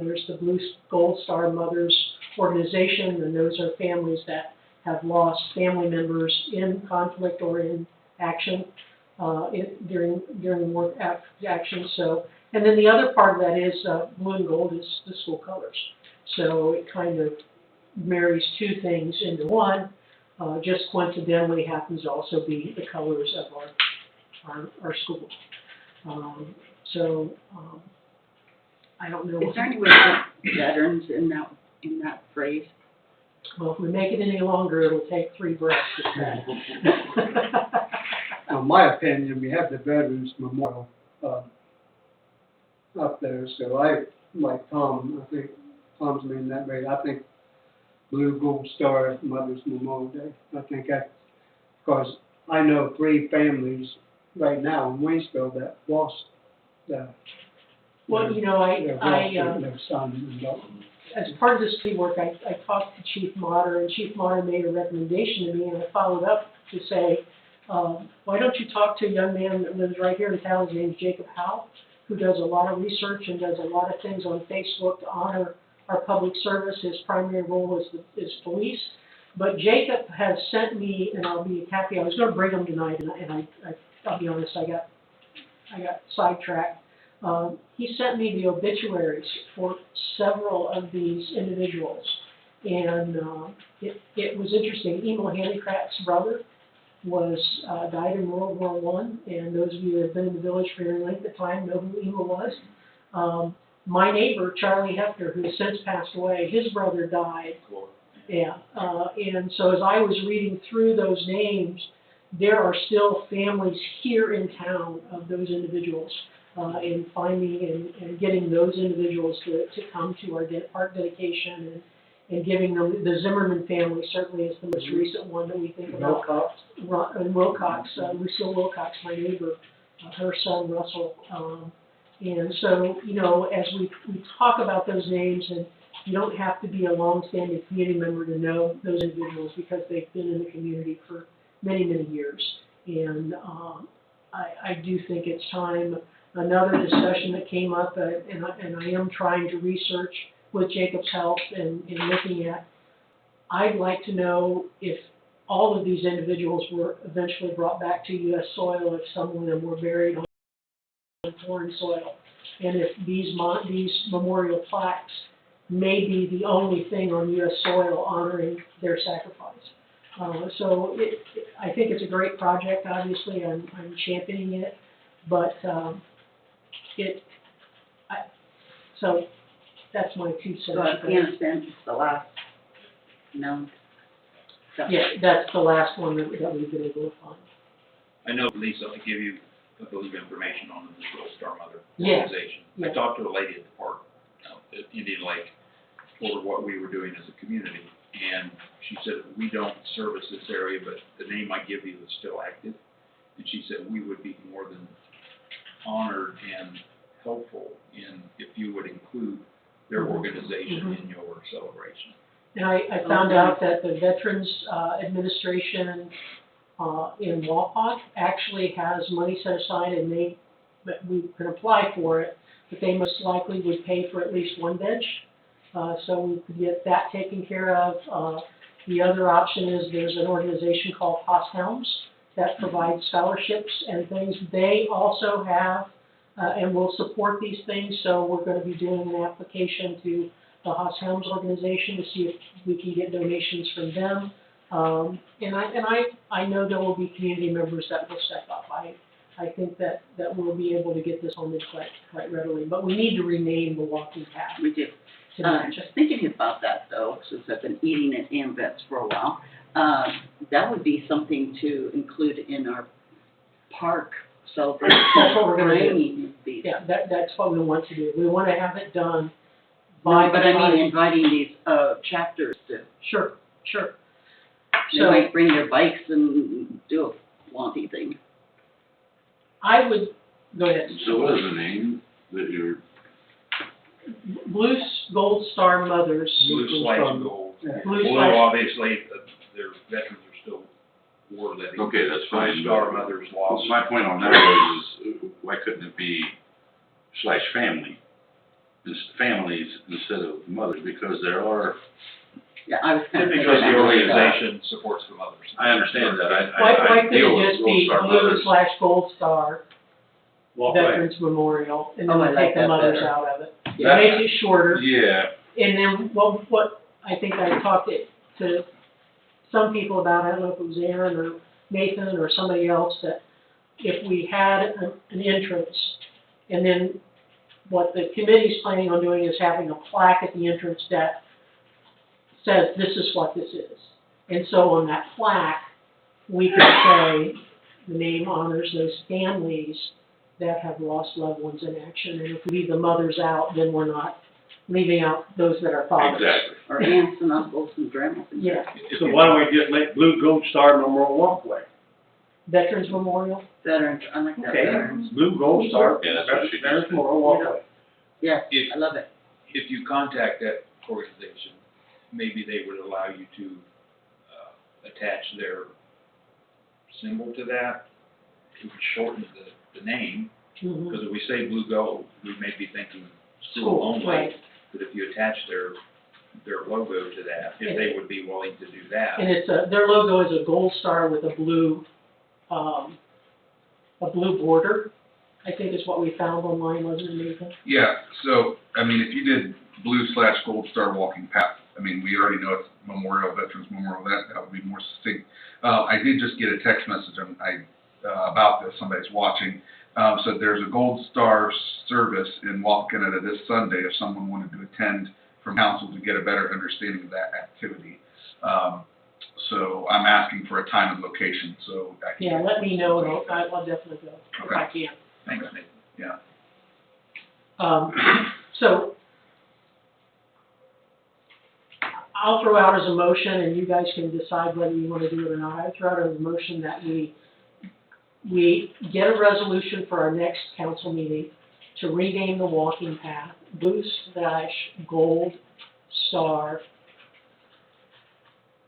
There's the Blue Gold Star Mothers organization, and those are families that have lost family members in conflict or in action during war action. So, and then the other part of that is blue and gold is the school colors. So it kind of marries two things into one. Just coincidentally happens to also be the colors of our school. I don't know. Is there any way to put veterans in that phrase? Well, if we make it any longer, it'll take 3 breaths to say. In my opinion, we have the Veterans Memorial, up there, so I, like Tom, I think Tom's leaning that way. I think Blue Gold Star Mother's Memorial Day. I think that, because I know 3 families right now in Waynesfield that lost their Well, you know, their son and daughter. as part of this tree work, I talked to Chief Motter, and Chief Motter made a recommendation to me, and I followed up to say, why don't you talk to a young man that lives right here in town, his name's Jacob Howe, who does a lot of research and does a lot of things on Facebook to honor our public service. His primary role is police. But Jacob has sent me, and I'll be happy, I was going to bring him tonight, and I'll be honest, I got sidetracked. He sent me the obituaries for several of these individuals, and it was interesting. Emil Handicraft's brother died in World War I, and those of you that have been in the village for any length of time know who Emil was. My neighbor, Charlie Hefner, who has since passed away, his brother died. Yeah, and so as I was reading through those names, there are still families here in town of those individuals, in finding and getting those individuals to come to our park dedication and giving them, the Zimmerman family certainly is the most recent one that we think about. And Wilcox, Lucille Wilcox, my neighbor, her son Russell. And so, you know, as we talk about those names, and you don't have to be a long-standing community member to know those individuals because they've been in the community for many, many years. And I do think it's time. Another discussion that came up, and I am trying to research with Jacob's help and looking at, I'd like to know if all of these individuals were eventually brought back to U.S. soil, if some of them were buried on foreign soil, and if these memorial plaques may be the only thing on U.S. soil honoring their sacrifice. So I think it's a great project. Obviously, I'm championing it, but so that's my 2 cents. So Afghanistan is the last known. Yeah, that's the last one that we've been able to find. I know Lisa, I give you, I believe, information on the Gold Star Mother Yes, organization. yes. I talked to a lady at the park, at Indian Lake, over what we were doing as a community, and she said, we don't service this area, but the name I give you is still active. And she said, we would be more than honored and helpful if you would include their organization in your celebration. And I found out that the Veterans Administration in Wapak actually has money set aside, and we can apply for it, but they most likely would pay for at least one bench. So we could get that taken care of. The other option is there's an organization called Haas Helms that provides scholarships and things. They also have and will support these things, so we're going to be doing an application to the Haas Helms organization to see if we can get donations from them. I know there will be community members that will step up. I think that we'll be able to get this funded quite readily, but we need to rename the walking path. We do. Just thinking about that though, since I've been eating at AMVETS for a while, that would be something to include in our park celebration. That's what we're gonna do. Training these. Yeah, that's what we want to do. We want to have it done No, by. but I mean inviting these, chapters to, Sure. they So might bring their bikes and do a swampy thing. I would, go ahead. So what is the name that you're, Blue Gold Star Mothers. Blue slash gold. Blue Although slash, obviously, their veterans are still war living. okay, that's fine. Blue Star Mothers lost. My point on that was, why couldn't it be / family? Just families instead of mothers, because there are, Yeah, I was kind of thinking Because the that. organization supports the mothers. I understand that, why I could deal it with just Gold be Star Blue mothers. slash Gold Star Walkway. Veterans Memorial, and then Oh, I we like take the that mothers better. out of it. That- Make it shorter. Yeah, And then what I think I talked to some people about, I don't know if it was Aaron or Nathan or somebody else, that if we had an entrance, and then what the committee's planning on doing is having a plaque at the entrance that says, this is what this is. And so on that plaque, we can say, the name honors those families that have lost loved ones in action. And if we leave the mothers out, then we're not leaving out those that are fathers. exactly. Or aunts and uncles and grandmas and. Yeah, So why don't we just make Blue Gold Star Memorial Walkway? Veterans Memorial. Veterans, I like that, Okay, veterans. Blue Gold Star, Yeah, that's what she Veterans just said. Memorial Walkway. Yes, If- I love it. If you contact that organization, maybe they would allow you to attach their symbol to that. It would shorten the name, Mhm. because if we say blue gold, we may be thinking school School, only. right. But if you attach their logo to that, if they would be willing to do that. And it's their logo is a gold star with a blue border, I think is what we found online, wasn't it, Nathan? Yeah, so, I mean, if you did Blue / Gold Star walking path, I mean, we already know it's Memorial, Veterans Memorial, that would be more succinct. I did just get a text message about this, somebody's watching. So there's a Gold Star service in Wapakoneta this Sunday if someone wanted to attend from council to get a better understanding of that activity. So I'm asking for a time and location, so I can. Yeah, let me know, and I'll definitely go, if I can. Thanks, Nate. Yeah. So, I'll throw out as a motion, and you guys can decide whether you want to do it or not. I throw out as a motion that we get a resolution for our next council meeting to rename the walking path Blue/Gold Star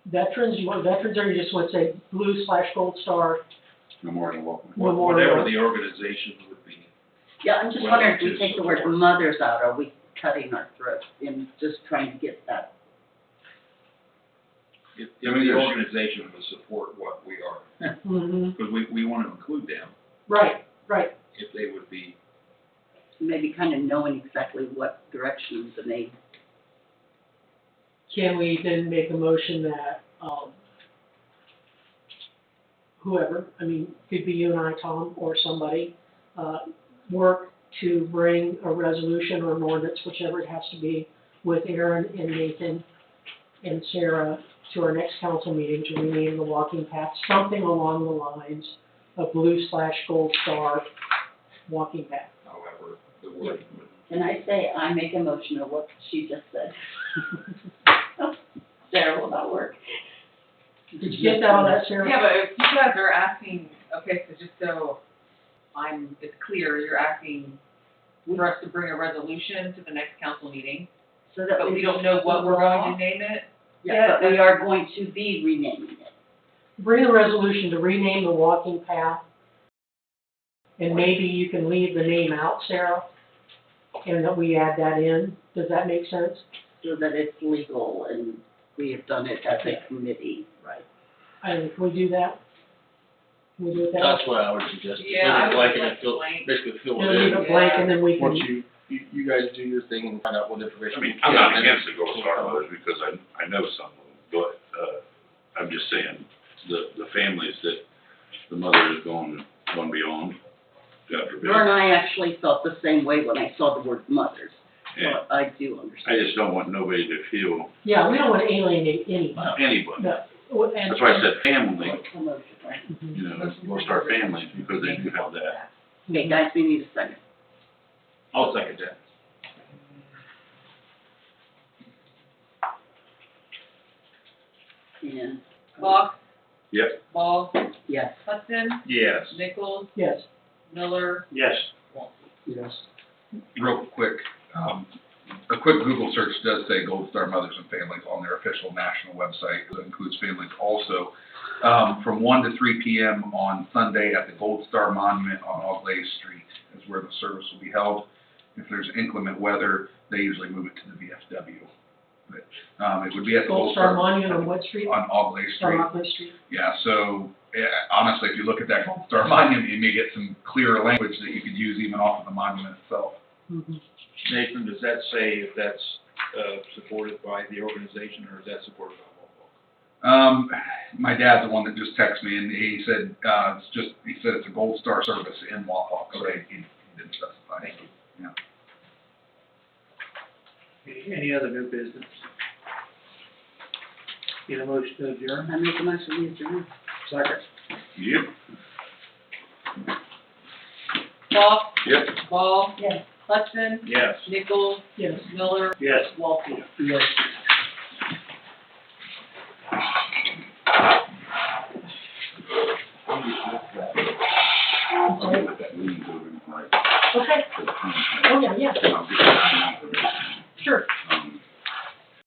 Veterans. You want veterans, or you just want to say Blue/Gold Star Memorial Walking. Memorial? Whatever the organization would be. Yeah, I'm just wondering if we take the word mothers out, are we cutting our throats in just trying to get that? If the organization would support what we are, Mm-hmm. because we want to include them, Right, right. if they would be, Maybe kind of knowing exactly what directions the name. Can we then make a motion that, whoever, I mean, could be you and I, Tom, or somebody, work to bring a resolution or an ordinance, whichever it has to be, with Aaron and Nathan and Sarah to our next council meeting to rename the walking path, something along the lines of Blue/Gold Star walking path. however, the word would. Can I say I make a motion of what she just said? Sarah, will that work? Did you get that on that, Sarah? Yeah, but if you guys are asking, okay, so just so it's clear, you're asking for us to bring a resolution to the next council meeting, So that but we don't know what we're going to name it? Yeah, but we are going to be renaming it. Bring a resolution to rename the walking path, and maybe you can leave the name out, Sarah, and that we add that in. Does that make sense? So that it's legal and we have done it as a committee. Right. And can we do that? Can we do it that way? That's what I would suggest. Yeah, I would Blank like and fill, blank. basically fill We'll it leave in. it blank, and then we Once can, you guys do your thing and find out what information. I mean, you I'm can, not and against then- the Gold Star mothers because I know some of them, but, I'm just saying, the families that the mother is going beyond, God forbid. Laura and I actually felt the same way when I saw the word mothers, And so I do I understand. just don't want nobody to feel, yeah, we don't want to alienate anybody. anybody. No. And- That's why I said family, Promotion, right? Mhm. you know, Gold Star families, because they do have that. Okay, guys, we need a second. I'll second that. And, Fox, Yep. Ball, yes. Hudson, Yes. Nichols, Yes. Miller, Yes. Yes. Real quick, a quick Google search does say Gold Star Mothers and Families on their official national website. That includes families also. From 1 to 3 p.m. on Sunday at the Gold Star Monument on Auglaize Street is where the service will be held. If there's inclement weather, they usually move it to the VFW. But, it would be at the Gold Star Monument on what street? On Auglaize Street. On Rockland Street. Yeah, so, honestly, if you look at that Gold Star Monument, you may get some clearer language that you could use even off of the monument itself. Mhm. Nathan, does that say if that's, supported by the organization, or is that supported by Walpole? My dad's the one that just texted me, and he said, he said it's a Gold Star service in Wapak, so he didn't specify. Thank you. Yeah. Okay, any other new business? Get a motion to adjourn? I make a motion to adjourn. Second. Yep. Fox, Yep. Ball, Yes. Hudson, Yes. Nichols, Yes. Miller, Yes. Walpole. Yes.